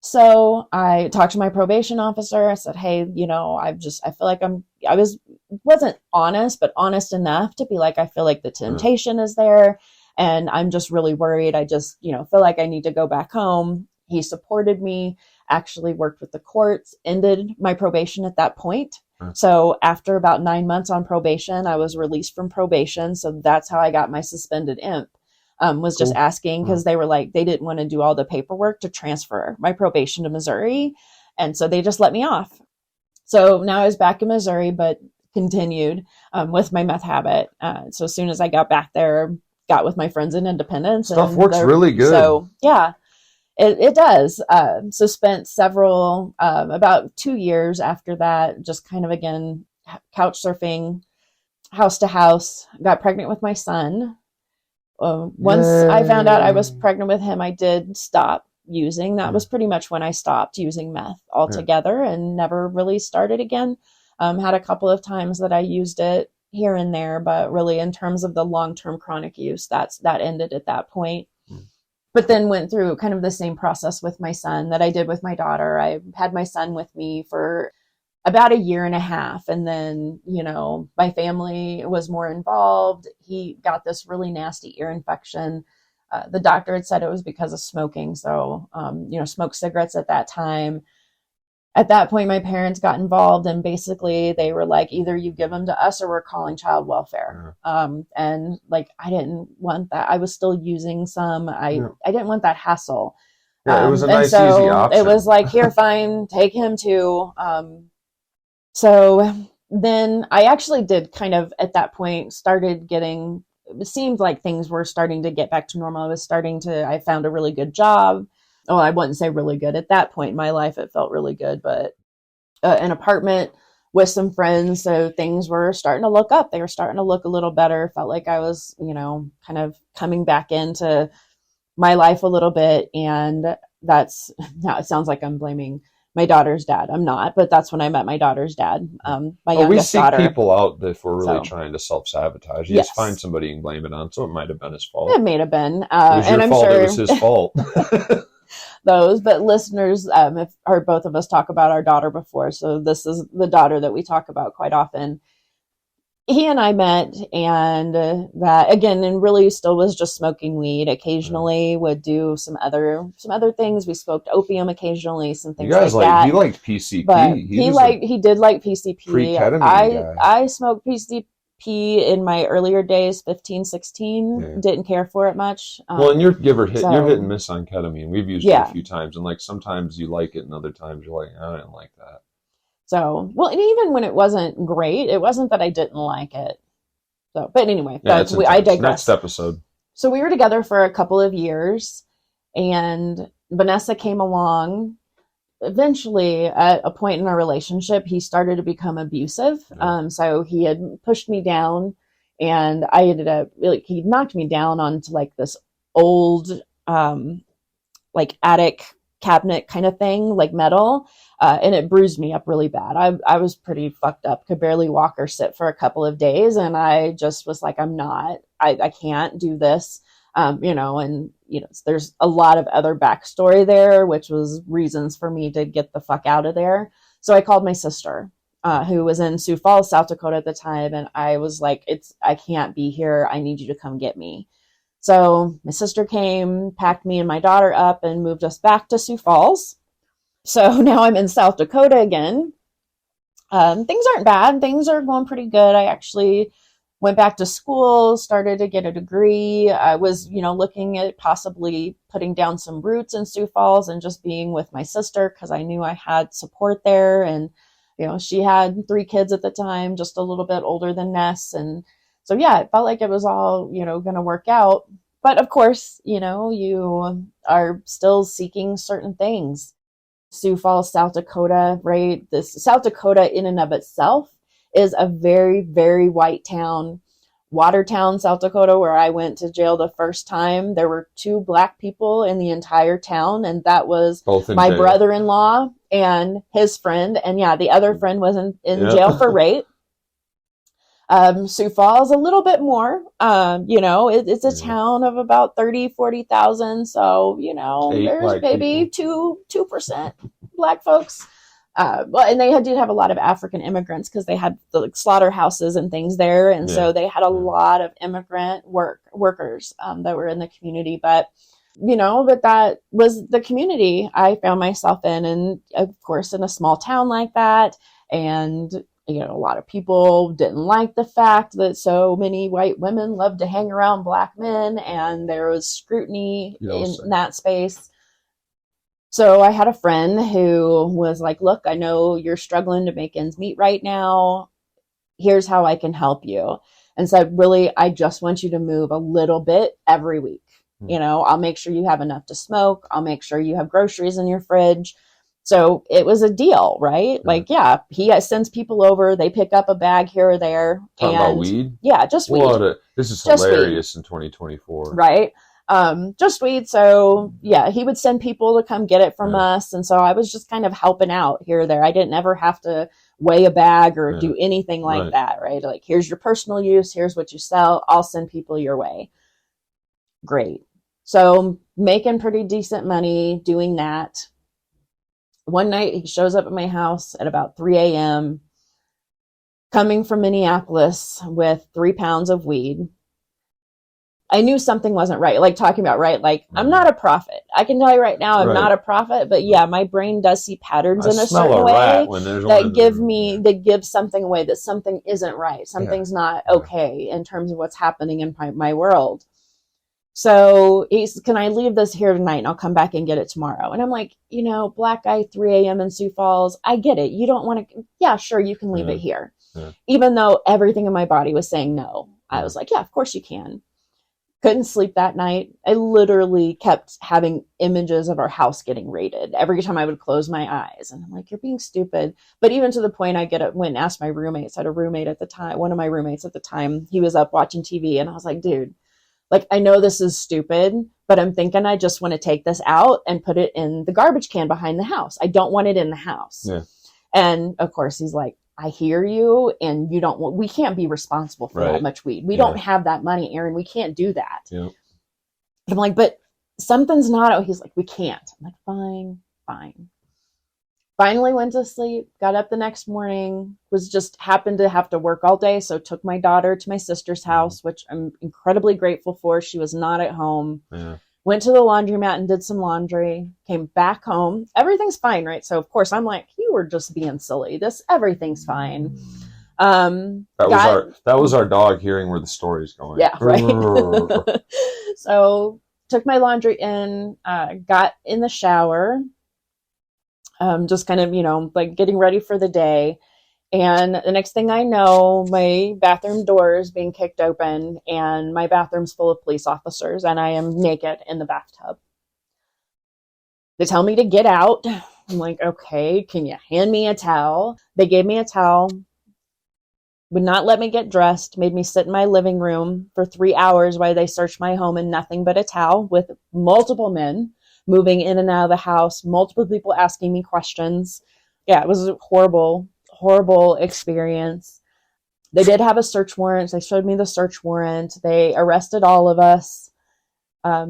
So I talked to my probation officer. I said, "Hey, I feel like wasn't honest, but honest enough to be like, I feel like the temptation is there, and I'm just really worried. I just, feel like I need to go back home." He supported me, actually worked with the courts, ended my probation at that point. So after about 9 months on probation, I was released from probation. So that's how I got my suspended imp. Was just asking because they were like, they didn't want to do all the paperwork to transfer my probation to Missouri. And so they just let me off. So now I was back in Missouri, but continued with my meth habit. So as soon as I got back there, got with my friends in Independence. Stuff works really good. So yeah, it does. So spent about 2 years after that, just kind of, again, couch surfing, house to house, got pregnant with my son. Once I found out I was pregnant with him, I did stop using. That was pretty much when I stopped using meth altogether and never really started again. Had a couple of times that I used it here and there, but really in terms of the long-term chronic use, that ended at that point. But then went through kind of the same process with my son that I did with my daughter. I had my son with me for about a year and a half. And then, my family was more involved. He got this really nasty ear infection. The doctor had said it was because of smoking. So, smoked cigarettes at that time. At that point, my parents got involved, and basically they were like, either you give them to us or we're calling child welfare. And like, I didn't want that. I was still using some. I didn't want that hassle. Yeah, it was a and nice, so easy option. it was like, here, fine, take him too. So then I actually did kind of at that point started getting, it seemed like things were starting to get back to normal. I found a really good job. Oh, I wouldn't say really good at that point in my life. It felt really good, but an apartment with some friends. So things were starting to look up. They were starting to look a little better. Felt like I was, kind of coming back into my life a little bit. And that's, now it sounds like I'm blaming my daughter's dad. I'm not, but that's when I met my daughter's dad, my youngest daughter. We seek people out if we're really trying to self-sabotage. You just find somebody and blame it on, so it might have been his fault. It may have been. It was your fault, it was his fault. But listeners have heard both of us talk about our daughter before, so this is the daughter that we talk about quite often. He and I met, and that again, and really still was just smoking weed. Occasionally would do some other things. We smoked opium occasionally, some things like that. He liked PCP. But he did like PCP. Pre-ketamine guy. I smoked PCP in my earlier days, 15, 16. Yeah. Didn't care for it much. Well, and you're hit and miss on ketamine. We've used it a few times, and like sometimes you like it, and other times you're like, I didn't like that. So, well, and even when it wasn't great, it wasn't that I didn't like it. So, but anyway, I digress. Next episode. So we were together for a couple of years, and Vanessa came along. Eventually, at a point in our relationship, he started to become abusive. So he had pushed me down, and I ended up, he knocked me down onto like this old, like attic cabinet kind of thing, like metal. And it bruised me up really bad. I was pretty fucked up, could barely walk or sit for a couple of days. And I just was like, I can't do this. And there's a lot of other backstory there, which was reasons for me to get the fuck out of there. So I called my sister, who was in Sioux Falls, South Dakota at the time. And I was like, I can't be here. I need you to come get me. So my sister came, packed me and my daughter up, and moved us back to Sioux Falls. So now I'm in South Dakota again. Things aren't bad. Things are going pretty good. I actually went back to school, started to get a degree. I was, looking at possibly putting down some roots in Sioux Falls and just being with my sister, because I knew I had support there. And, she had 3 kids at the time, just a little bit older than Ness. And so, yeah, it felt like it was all, going to work out. But of course, you are still seeking certain things. Sioux Falls, South Dakota, right? This South Dakota in and of itself is a very, very white town. Watertown, South Dakota, where I went to jail the first time, there were 2 black people in the entire town, and that was my brother-in-law and his friend. And yeah, the other friend was in jail for rape. Sioux Falls, a little bit more, it's a town of about 30, 40,000. So, there's maybe 2% black folks. And they did have a lot of African immigrants, because they had the slaughterhouses and things there. And so they had a lot of immigrant workers, that were in the community. But, but that was the community I found myself in. And of course, in a small town like that. And a lot of people didn't like the fact that so many white women loved to hang around black men, and there was scrutiny in that space. So I had a friend who was like, look, I know you're struggling to make ends meet right now. Here's how I can help you. And said, really, I just want you to move a little bit every week. I'll make sure you have enough to smoke. I'll make sure you have groceries in your fridge. So it was a deal, right? Like, yeah, he sends people over. They pick up a bag here or there. Talking about weed? Yeah, just weed. This is just hilarious weed. In 2024. Right? Just weed. So, yeah, he would send people to come get it from us. And so I was just kind of helping out here or there. I didn't ever have to weigh a bag or do anything like that, right? Like, here's your personal use. Here's what you sell. I'll send people your way. Great. So making pretty decent money doing that. One night he shows up at my house at about 3 a.m., coming from Minneapolis with 3 pounds of weed. I knew something wasn't right. Like talking about, right? Like, I'm not a prophet. I can tell you right now, I'm not a prophet, but yeah, my brain does see patterns in a certain way that give something away, that something isn't right. Something's not okay in terms of what's happening in my world. So he's, can I leave this here tonight and I'll come back and get it tomorrow? And I'm like, black guy, 3 a.m. in Sioux Falls. I get it. You don't want to, yeah, sure, you can leave it here. Yeah. Even though everything in my body was saying no. I was like, yeah, of course you can. Couldn't sleep that night. I literally kept having images of our house getting raided every time I would close my eyes. And I'm like, you're being stupid. But even to the point I went and asked my roommates. I had a roommate at the time, one of my roommates at the time, he was up watching TV. And I was like, dude, like, I know this is stupid, but I'm thinking I just want to take this out and put it in the garbage can behind the house. I don't want it in the house. Yeah. And of course he's like, I hear you, and we can't be responsible for that much weed. We don't have that money, Erin. We can't do that. Yeah. I'm like, but something's not out. He's like, we can't. I'm like, fine. Finally went to sleep, got up the next morning, happened to have to work all day. So took my daughter to my sister's house, which I'm incredibly grateful for. She was not at home. Yeah. Went to the laundromat and did some laundry, came back home. Everything's fine, right? So of course I'm like, you were just being silly. Everything's fine. That was our dog hearing where the story's going. Yeah, right. So took my laundry in, got in the shower, just kind of, like getting ready for the day. And the next thing I know, my bathroom door is being kicked open and my bathroom's full of police officers and I am naked in the bathtub. They tell me to get out. I'm like, okay, can you hand me a towel? They gave me a towel, would not let me get dressed, made me sit in my living room for 3 hours while they searched my home in nothing but a towel with multiple men moving in and out of the house, multiple people asking me questions. Yeah, it was a horrible experience. They did have a search warrant. They showed me the search warrant. They arrested all of us.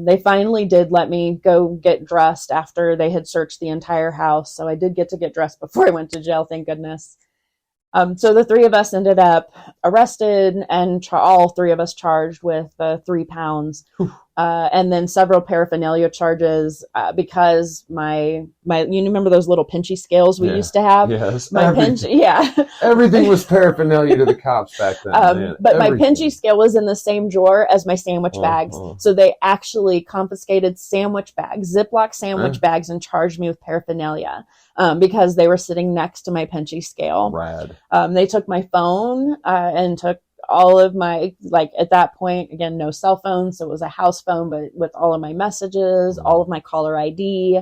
They finally did let me go get dressed after they had searched the entire house. So I did get to get dressed before I went to jail, thank goodness. So the 3 of us ended up arrested and all 3 of us charged with 3 pounds. And then several paraphernalia charges because my you remember those little pinchy scales we used to have? Yes. Everything was paraphernalia to the cops back then. But my pinchy scale was in the same drawer as my sandwich bags. So they actually confiscated sandwich bags, Ziploc sandwich bags, and charged me with paraphernalia because they were sitting next to my pinchy scale. Rad. They took my phone and took all of my, like at that point, again, no cell phone. So it was a house phone, but with all of my messages, all of my caller ID,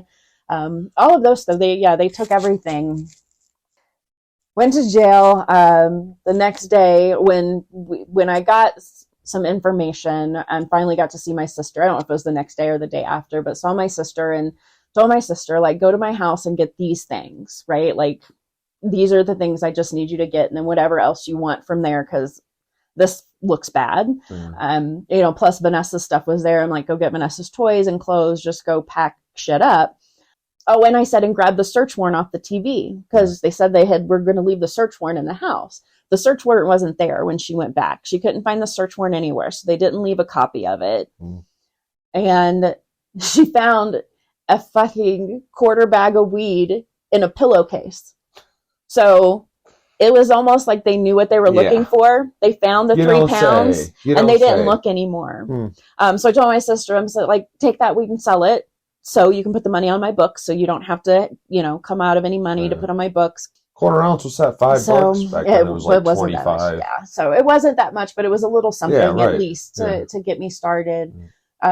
all of those stuff. They took everything. Went to jail. The next day when I got some information and finally got to see my sister, I don't know if it was the next day or the day after, but saw my sister and told my sister, like, go to my house and get these things, right? Like, these are the things I just need you to get. And then whatever else you want from there, because this looks bad. Plus Vanessa's stuff was there. I'm like, go get Vanessa's toys and clothes, just go pack shit up. Oh, and I said, and grab the search warrant off the TV because they said we're going to leave the search warrant in the house. The search warrant wasn't there when she went back. She couldn't find the search warrant anywhere. So they didn't leave a copy of it. And she found a fucking quarter bag of weed in a pillowcase. So it was almost like they knew what they were looking for. They found the 3 pounds and they didn't look anymore. So I told my sister, I'm like, take that weed and sell it so you can put the money on my books so you don't have to, come out of any money to put on my books. Quarter ounce was that $5 back then? It was like 25. Yeah, so it wasn't that much, but it was a little something at least to get me started.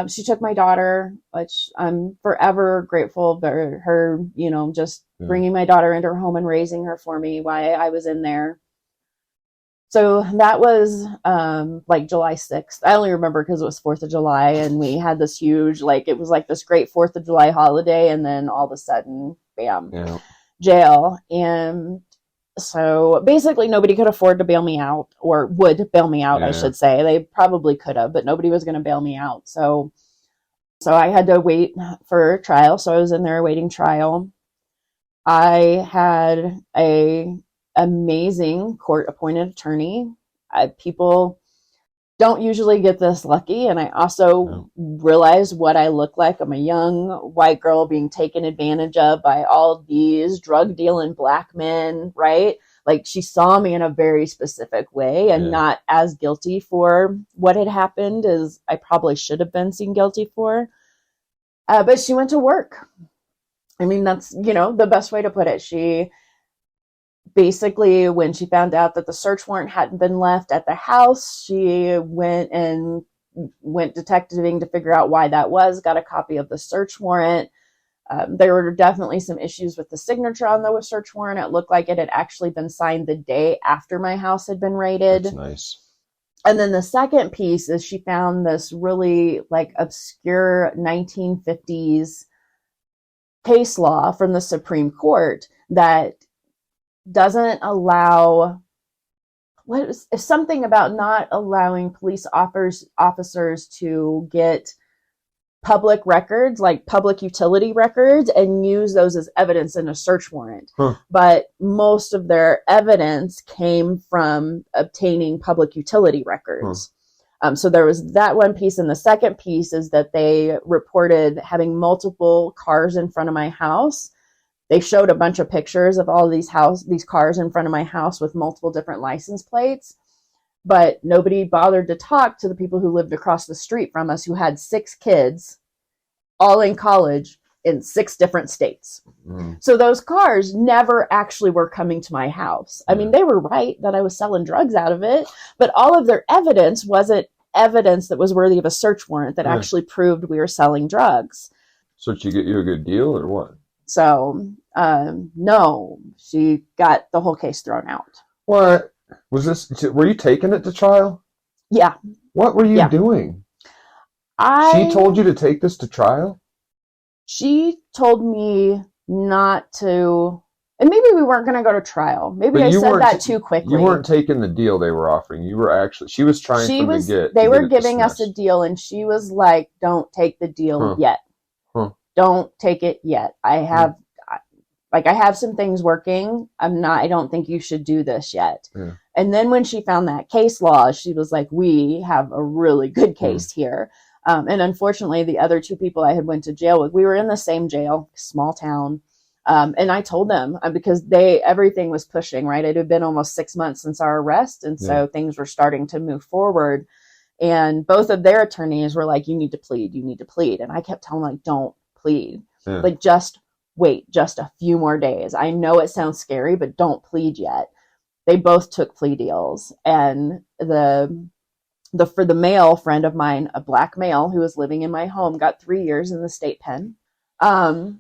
She took my daughter, which I'm forever grateful for her, just bringing my daughter into her home and raising her for me while I was in there. So that was like July 6th. I only remember because it was 4th of July and we had this huge, it was like this great 4th of July holiday. And then all of a sudden, bam, jail. And so basically nobody could afford to bail me out or would bail me out, I should say. They probably could have, but nobody was going to bail me out. So I had to wait for trial. So I was in there awaiting trial. I had a amazing court appointed attorney. People don't usually get this lucky. And I also realized what I look like. I'm a young white girl being taken advantage of by all these drug dealing black men, right? Like she saw me in a very specific way and not as guilty for what had happened as I probably should have been seen guilty for. But she went to work. I mean, that's, the best way to put it. She basically, when she found out that the search warrant hadn't been left at the house, she went detectiving to figure out why that was, got a copy of the search warrant. There were definitely some issues with the signature on the search warrant. It looked like it had actually been signed the day after my house had been raided. That's nice. And then the second piece is she found this really obscure 1950s case law from the Supreme Court that doesn't allow something about not allowing police officers to get public records, like public utility records, and use those as evidence in a search warrant. But most of their evidence came from obtaining public utility records. So there was that one piece. And the second piece is that they reported having multiple cars in front of my house. They showed a bunch of pictures of all these cars in front of my house with multiple different license plates. But nobody bothered to talk to the people who lived across the street from us who had 6 kids, all in college in 6 different states. So those cars never actually were coming to my house. I mean, they were right that I was selling drugs out of it, but all of their evidence wasn't evidence that was worthy of a search warrant that actually proved we were selling drugs. So did she get you a good deal or what? So, no, she got the whole case thrown out. What? Were you taking it to trial? Yeah. What were you doing? She told you to take this to trial? She told me not to, and maybe we weren't going to go to trial. Maybe I said that too quickly. You weren't taking the deal they were offering. You were actually, she was trying to get. They were giving us a deal, and she was like, "Don't take the deal yet. Don't take it yet. I have some things working. I don't think you should do this yet." And then when she found that case law, she was like, "We have a really good case here." And unfortunately, the other 2 people I had went to jail with, we were in the same jail, small town. And I told them because everything was pushing, right? It had been almost 6 months since our arrest. And so things were starting to move forward. And both of their attorneys were like, you need to plead. And I kept telling them, like, don't plead. Like, just wait just a few more days. I know it sounds scary, but don't plead yet. They both took plea deals. And for the male friend of mine, a black male who was living in my home, got 3 years in the state pen,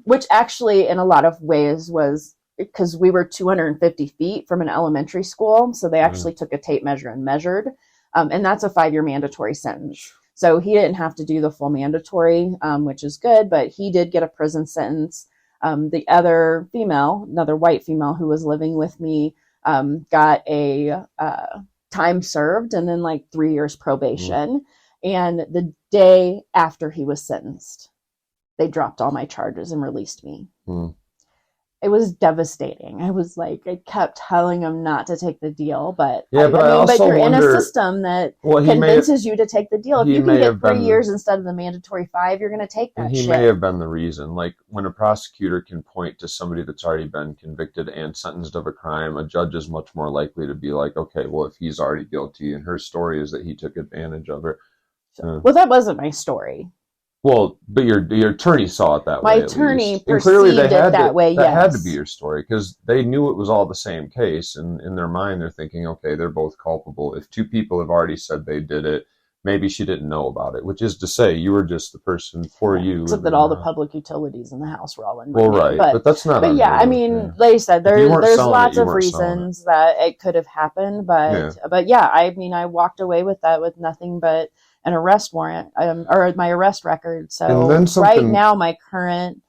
which actually in a lot of ways was because we were 250 feet from an elementary school. So they actually took a tape measure and measured. And that's a 5-year mandatory sentence. So he didn't have to do the full mandatory, which is good, but he did get a prison sentence. The other female, another white female who was living with me, got a time served and then 3 years probation. And the day after he was sentenced, they dropped all my charges and released me. It was devastating. I was like, I kept telling him not to take the deal, but but you're in a system that convinces you to take the deal. If you can get 3 years instead of the mandatory 5, you're going to take that shit. He may have been the reason. Like, when a prosecutor can point to somebody that's already been convicted and sentenced of a crime, a judge is much more likely to be like, okay, well, if he's already guilty and her story is that he took advantage of her. Well, that wasn't my story. Well, but your attorney saw it that way. My attorney perceived it that way, yes. That had to be your story because they knew it was all the same case. And in their mind, they're thinking, okay, they're both culpable. If 2 people have already said they did it, maybe she didn't know about it, which is to say you were just the person for you. Except that all the public utilities in the house were all in my name. Well, right. But that's not. But yeah, I mean, like I said, there's lots of reasons that it could have happened. But yeah, I mean, I walked away with that with nothing but an arrest warrant, or my arrest record. So right now, my current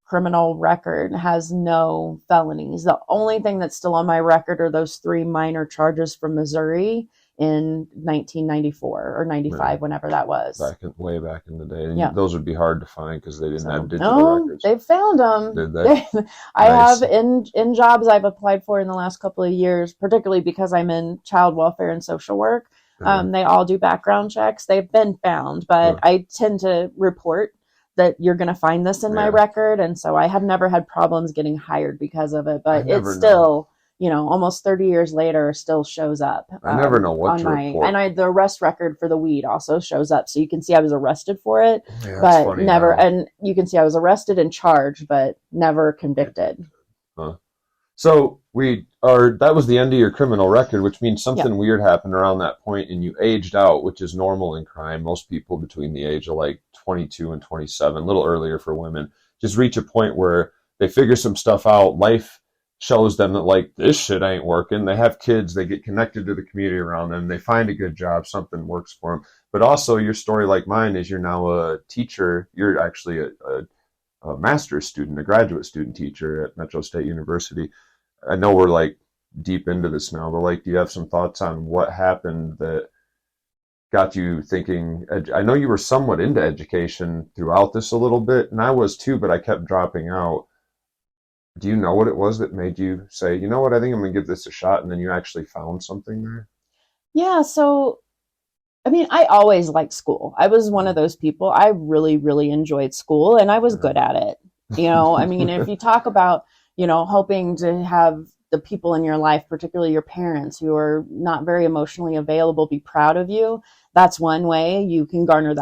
criminal record has no felonies. The only thing that's still on my record are those 3 minor charges from Missouri. in 1994 or 95, whenever that was. Way back in the day. And Yeah. those would be hard to find because they didn't have digital No, records. they've found them. Did they? I Nice. have in jobs I've applied for in the last couple of years, particularly because I'm in child welfare and social work. They all do background checks. They've been found, but I tend to report that you're going to find this in my record. And so I have never had problems getting hired because of it, but it's still, almost 30 years later, still shows up. I never know what to report. And the arrest record for the weed also shows up. So you can see I was arrested for it, but never, and you can see I was arrested and charged, but never convicted. So that was the end of your criminal record, which means something weird happened around that point and you aged out, which is normal in crime. Most people between the age of like 22 and 27, a little earlier for women, just reach a point where they figure some stuff out. Life shows them that like, this shit ain't working. They have kids, they get connected to the community around them, they find a good job, something works for them. But also your story, like mine, is you're now a teacher. You're actually a master's student, a graduate student teacher at Metro State University. I know we're like deep into this now, but like, do you have some thoughts on what happened that got you thinking? I know you were somewhat into education throughout this a little bit, and I was too, but I kept dropping out. Do you know what it was that made you say, you know what, I think I'm going to give this a shot, and then you actually found something there? Yeah, so, I mean, I always liked school. I was one of those people. I really, really enjoyed school, and I was good at it. I mean, if you talk about, hoping to have the people in your life, particularly your parents who are not very emotionally available, be proud of you, that's one way you can garner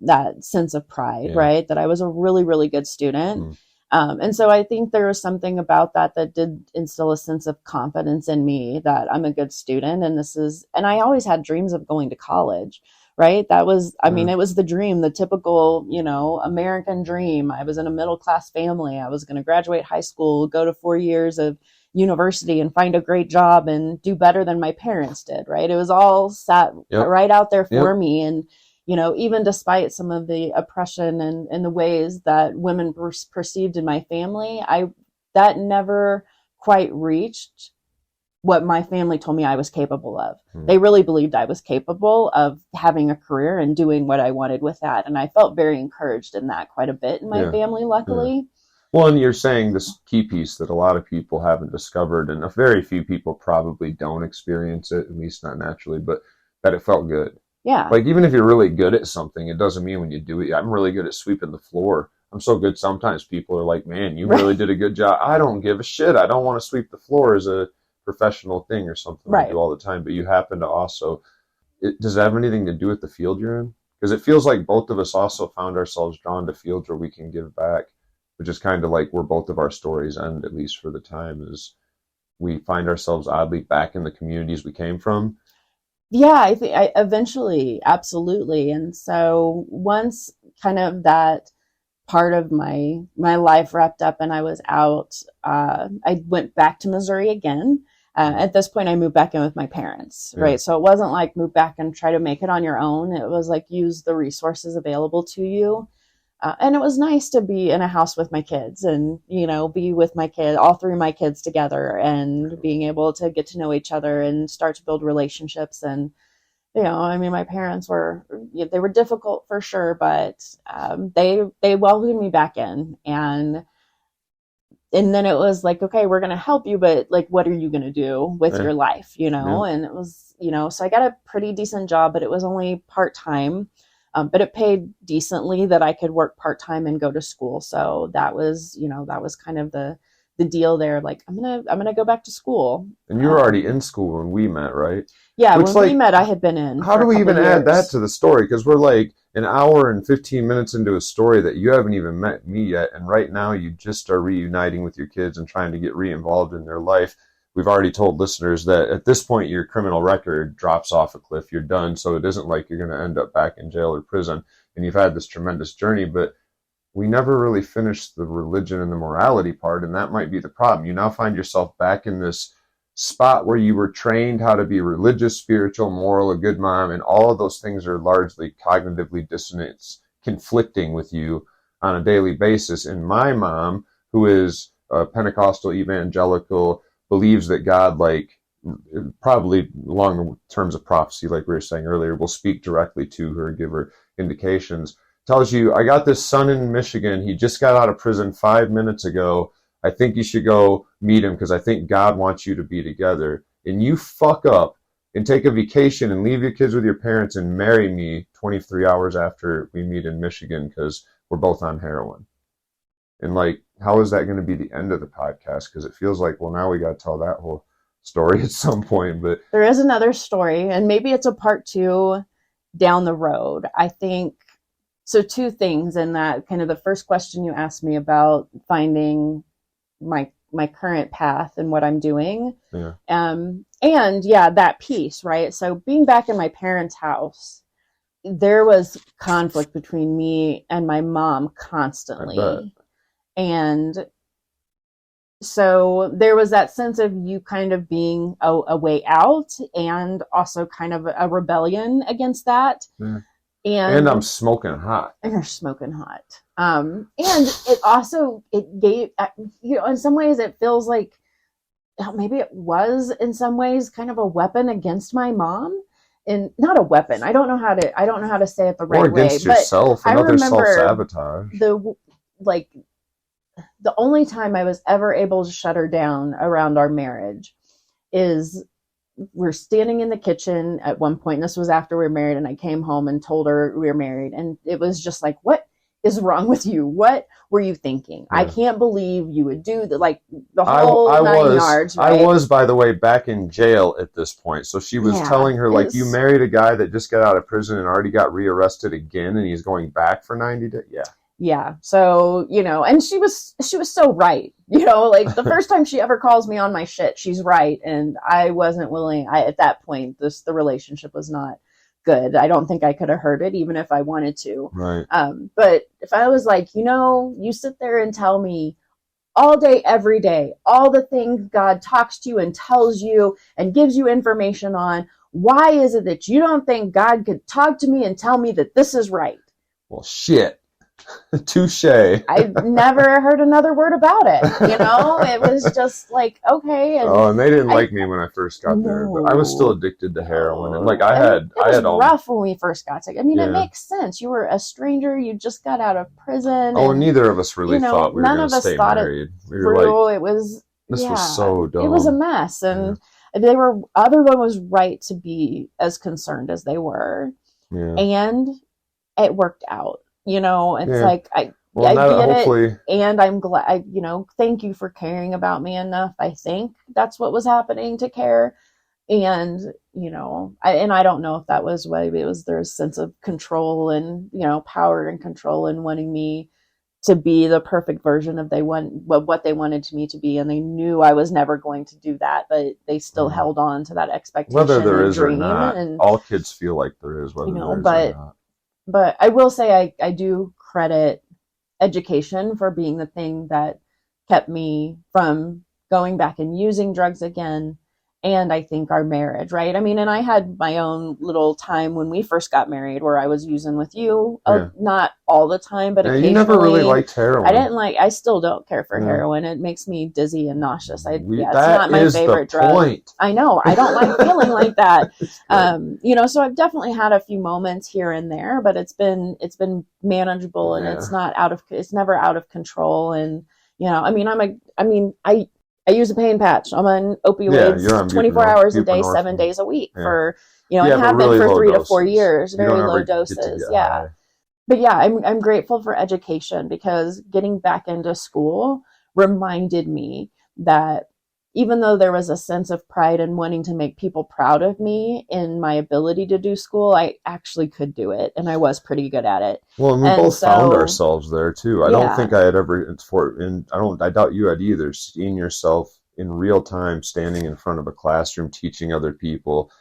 that sense of pride, right? That I was a really, really good student. And so I think there was something about that did instill a sense of confidence in me that I'm a good student. And I always had dreams of going to college, right? That was, it was the dream, the typical, American dream. I was in a middle-class family. I was going to graduate high school, go to 4 years of university and find a great job and do better than my parents did, right? It was all sat right out there for me. And, even despite some of the oppression and the ways that women were perceived in my family, that never quite reached what my family told me I was capable of. They really believed I was capable of having a career and doing what I wanted with that. And I felt very encouraged in that quite a bit in my family, luckily. Well, and you're saying this key piece that a lot of people haven't discovered, and a very few people probably don't experience it, at least not naturally, but that it felt good. Yeah. Like, even if you're really good at something, it doesn't mean when you do it. I'm really good at sweeping the floor. I'm so good. Sometimes people are like, man, you really did a good job. I don't give a shit. I don't want to sweep the floor as a professional thing or something I do all the time. But you happen to also, does it have anything to do with the field you're in? Because it feels like both of us also found ourselves drawn to fields where we can give back, which is kind of like where both of our stories end, at least for the time, is we find ourselves oddly back in the communities we came from. Yeah, I think eventually, absolutely. And so once kind of that part of my life wrapped up and I was out, I went back to Missouri again. At this point, I moved back in with my parents, right? So it wasn't like move back and try to make it on your own. It was like use the resources available to you. And it was nice to be in a house with my kids and, be with my kid, all three of my kids together and being able to get to know each other and start to build relationships. And, my parents they were difficult for sure, but they welcomed me back in. And then it was like, okay, we're going to help you, but like, what are you going to do with your life, And it was, so I got a pretty decent job, but it was only part-time. But it paid decently that I could work part-time and go to school. So that was kind of the deal there. Like, I'm going to go back to school. And you were already in school when we met, right? Yeah. When we met, I had been in. How do we even add that to the story? Because we're like an hour and 15 minutes into a story that you haven't even met me yet. And right now you just are reuniting with your kids and trying to get re-involved in their life. We've already told listeners that at this point, your criminal record drops off a cliff. You're done. So it isn't like you're going to end up back in jail or prison. And you've had this tremendous journey, but we never really finished the religion and the morality part. And that might be the problem. You now find yourself back in this spot where you were trained how to be religious, spiritual, moral, a good mom. And all of those things are largely cognitively dissonant, conflicting with you on a daily basis. And my mom, who is a Pentecostal evangelical, believes that God probably along the terms of prophecy, like we were saying earlier, will speak directly to her, give her indications. Tells you, I got this son in Michigan. He just got out of prison 5 minutes ago. I think you should go meet him because I think God wants you to be together. And you fuck up and take a vacation and leave your kids with your parents and marry me 23 hours after we meet in Michigan because we're both on heroin. And like, how is that going to be the end of the podcast? Because it feels like, well, now we got to tell that whole story at some point. But there is another story, and maybe it's a part 2 down the road. I think so. 2 things in that. Kind of the first question you asked me about finding my current path and what I'm doing. Yeah. And yeah, that piece, right? So being back in my parents' house, there was conflict between me and my mom constantly. And so there was that sense of you kind of being a way out, and also kind of a rebellion against that. Yeah. And I'm smoking hot. And you're smoking hot. And it also, it gave, in some ways it feels like maybe it was in some ways kind of a weapon against my mom. And not a weapon. I don't know how to say it the right way. Or against yourself, another self-sabotage. The only time I was ever able to shut her down around our marriage is we're standing in the kitchen at one point, and this was after we were married, and I came home and told her we were married, and it was just like, what is wrong with you? What were you thinking? Yeah. I can't believe you would do the whole 9 yards. Right? I was, by the way, back in jail at this point. So she was telling her, like, you married a guy that just got out of prison and already got rearrested again, and he's going back for 90 days. Yeah. Yeah. So, and she was so right, like the first time she ever calls me on my shit, she's right. And I wasn't willing. At that point, the relationship was not good. I don't think I could have heard it even if I wanted to. Right. But if I was like, you sit there and tell me all day, every day, all the things God talks to you and tells you and gives you information on, why is it that you don't think God could talk to me and tell me that this is right? Well, shit. Touche. I never heard another word about it. It was just like, okay. And they didn't like me when I first got there, but I was still addicted to heroin. And like it was rough when we first got together. I mean, it makes sense. You were a stranger. You just got out of prison. Oh, and neither of us really thought we were going to stay married. We were like, it was. This was so dumb. It was a mess, and everyone was right to be as concerned as they were, and it worked out. It's like, I get it. And I'm glad, thank you for caring about me enough. I think that's what was happening to care. And, I don't know if that was what it was, their sense of control and, power and control and wanting me to be the perfect version of what they wanted me to be. And they knew I was never going to do that, but they still held on to that expectation. Whether there is or not, all kids feel like there is, whether there is or not. But I will say I do credit education for being the thing that kept me from going back and using drugs again. And I think our marriage, right? I mean, and I had my own little time when we first got married where I was using with you, not all the time, but occasionally. You never really liked heroin. I still don't care for heroin. It makes me dizzy and nauseous. It's not my favorite drug. Point. I know. I don't like feeling like that. So I've definitely had a few moments here and there, but it's been manageable, and it's never out of control. And, I use a pain patch. I'm on opioids 24 hours a day, 7 days a week for, and have been for 3 to 4 years, very low doses. Yeah. But yeah, I'm grateful for education, because getting back into school reminded me that even though there was a sense of pride and wanting to make people proud of me in my ability to do school, I actually could do it, and I was pretty good at it. Well, and we both found ourselves there too. I don't think I had ever, I doubt you had either, seeing yourself in real time standing in front of a classroom teaching other people.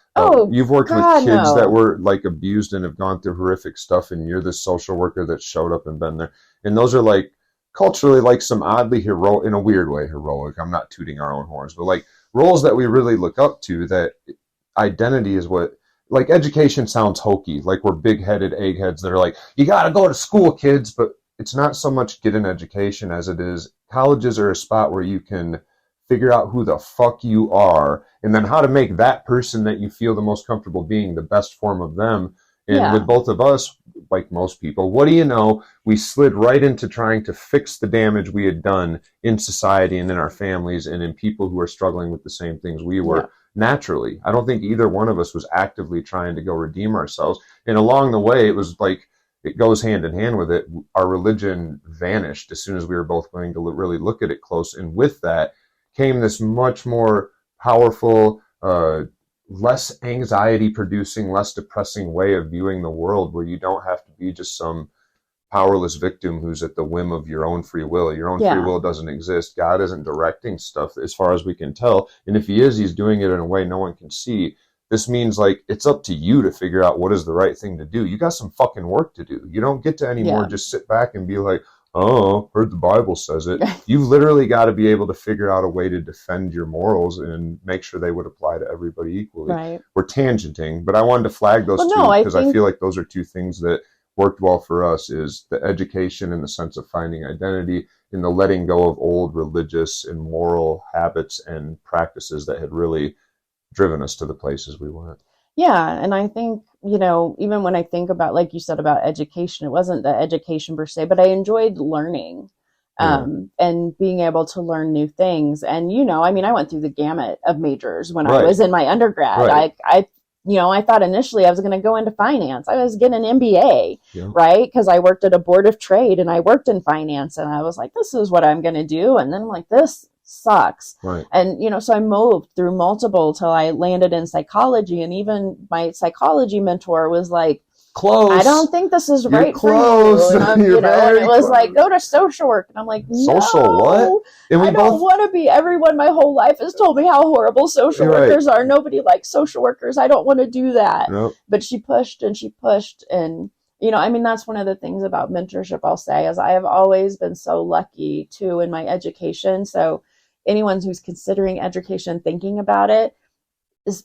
You've worked with kids that were like abused and have gone through horrific stuff, and you're the social worker that showed up and been there. And those are like culturally like some oddly heroic, in a weird way, heroic. I'm not tooting our own horns, but like roles that we really look up to, that identity is what, like education sounds hokey, like we're big-headed eggheads that are like, you got to go to school, kids, but it's not so much get an education as it is colleges are a spot where you can figure out who the fuck you are, and then how to make that person that you feel the most comfortable being the best form of them. And with both of us, like most people, what do you know? We slid right into trying to fix the damage we had done in society and in our families and in people who are struggling with the same things we were naturally. I don't think either one of us was actively trying to go redeem ourselves. And along the way, it was like, it goes hand in hand with it. Our religion vanished as soon as we were both willing to really look at it close. And with that came this much more powerful, less anxiety producing, less depressing way of viewing the world, where you don't have to be just some powerless victim who's at the whim of your own free will. Your own free will doesn't exist. God isn't directing stuff as far as we can tell. And if he is, he's doing it in a way no one can see. This means like it's up to you to figure out what is the right thing to do. You got some fucking work to do. You don't get to anymore just sit back and be like, oh, heard the Bible says it. You've literally got to be able to figure out a way to defend your morals and make sure they would apply to everybody equally. Right. We're tangenting, but I wanted to flag those two because I feel like those are two things that worked well for us, is the education and the sense of finding identity, and the letting go of old religious and moral habits and practices that had really driven us to the places we went. Yeah. And I think, you know, even when I think about, like you said about education, it wasn't the education per se, but I enjoyed learning and being able to learn new things. And, you know, I mean, I went through the gamut of majors when I was in my undergrad. I thought initially I was going to go into finance. I was getting an MBA, right? Because I worked at a board of trade and I worked in finance, and I was like, this is what I'm going to do. And then I'm like, this sucks. And, you know, so I moved through multiple till I landed in psychology. And even my psychology mentor was like, close. I don't think this is right close. for you. And it was like, go to social work. And I'm like, no, social what? And I don't want to be. Everyone my whole life has told me how horrible social workers are. Nobody likes social workers. I don't want to do that. But she pushed and she pushed. And, you know, I mean, that's one of the things about mentorship, I'll say, is I have always been so lucky too in my education. So anyone who's considering education, thinking about it, is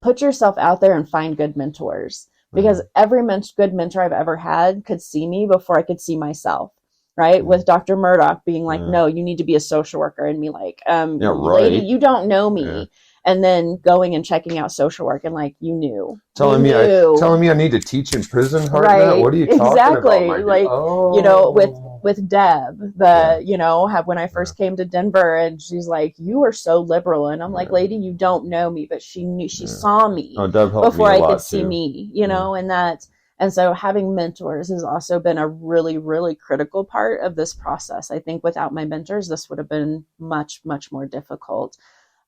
put yourself out there and find good mentors. Because every good mentor I've ever had could see me before I could see myself, right? With Dr. Murdoch being like, no, you need to be a social worker. And me like, lady, you don't know me. And then going and checking out social work and like, you knew. Telling me I need to teach in prison hard now? What are you talking about? Like, you know, with Deb, you know, when I first came to Denver, and she's like, you are so liberal. And I'm like, lady, you don't know me, but she knew, she saw me before I could see me, you know, and so having mentors has also been a really, really critical part of this process. I think without my mentors, this would have been much, much more difficult.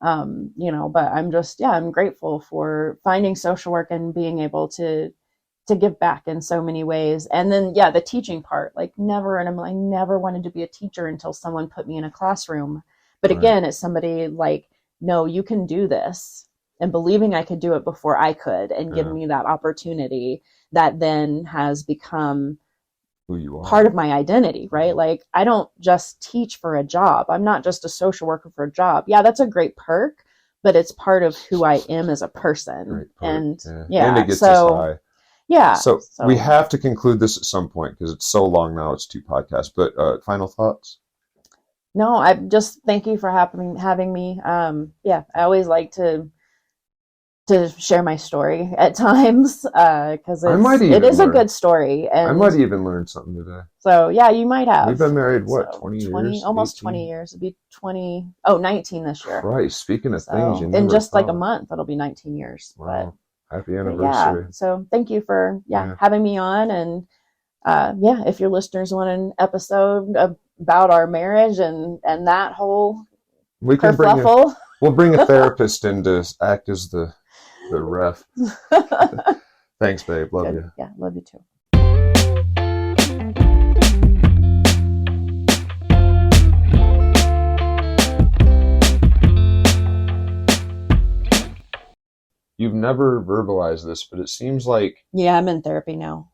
You know, but I'm grateful for finding social work and being able to give back in so many ways. And then, the teaching part, like I never wanted to be a teacher until someone put me in a classroom. But again, it's somebody like, no, you can do this, and believing I could do it before I could, and give me that opportunity that then has become who you are, part of my identity, right? Like, I don't just teach for a job. I'm not just a social worker for a job. Yeah, that's a great perk, but it's part of who I am as a person. And and it gets us high. So we have to conclude this at some point because it's so long now. It's 2 podcasts. But final thoughts? No, I just thank you for having me. I always like to share my story at times because it is a good story. And I might even learn something today. So you might have. We've been married 20 years? Almost 20 years. It'd be 19 this year. Right. Speaking of things, in just like a month, it'll be 19 years. Wow. Happy anniversary. So thank you for having me on. And if your listeners want an episode about our marriage and that whole kerfluffle, we'll bring a therapist in to act as the ref. Thanks, babe. Love you. Yeah, love you too. You've never verbalized this, but it seems like... Yeah, I'm in therapy now.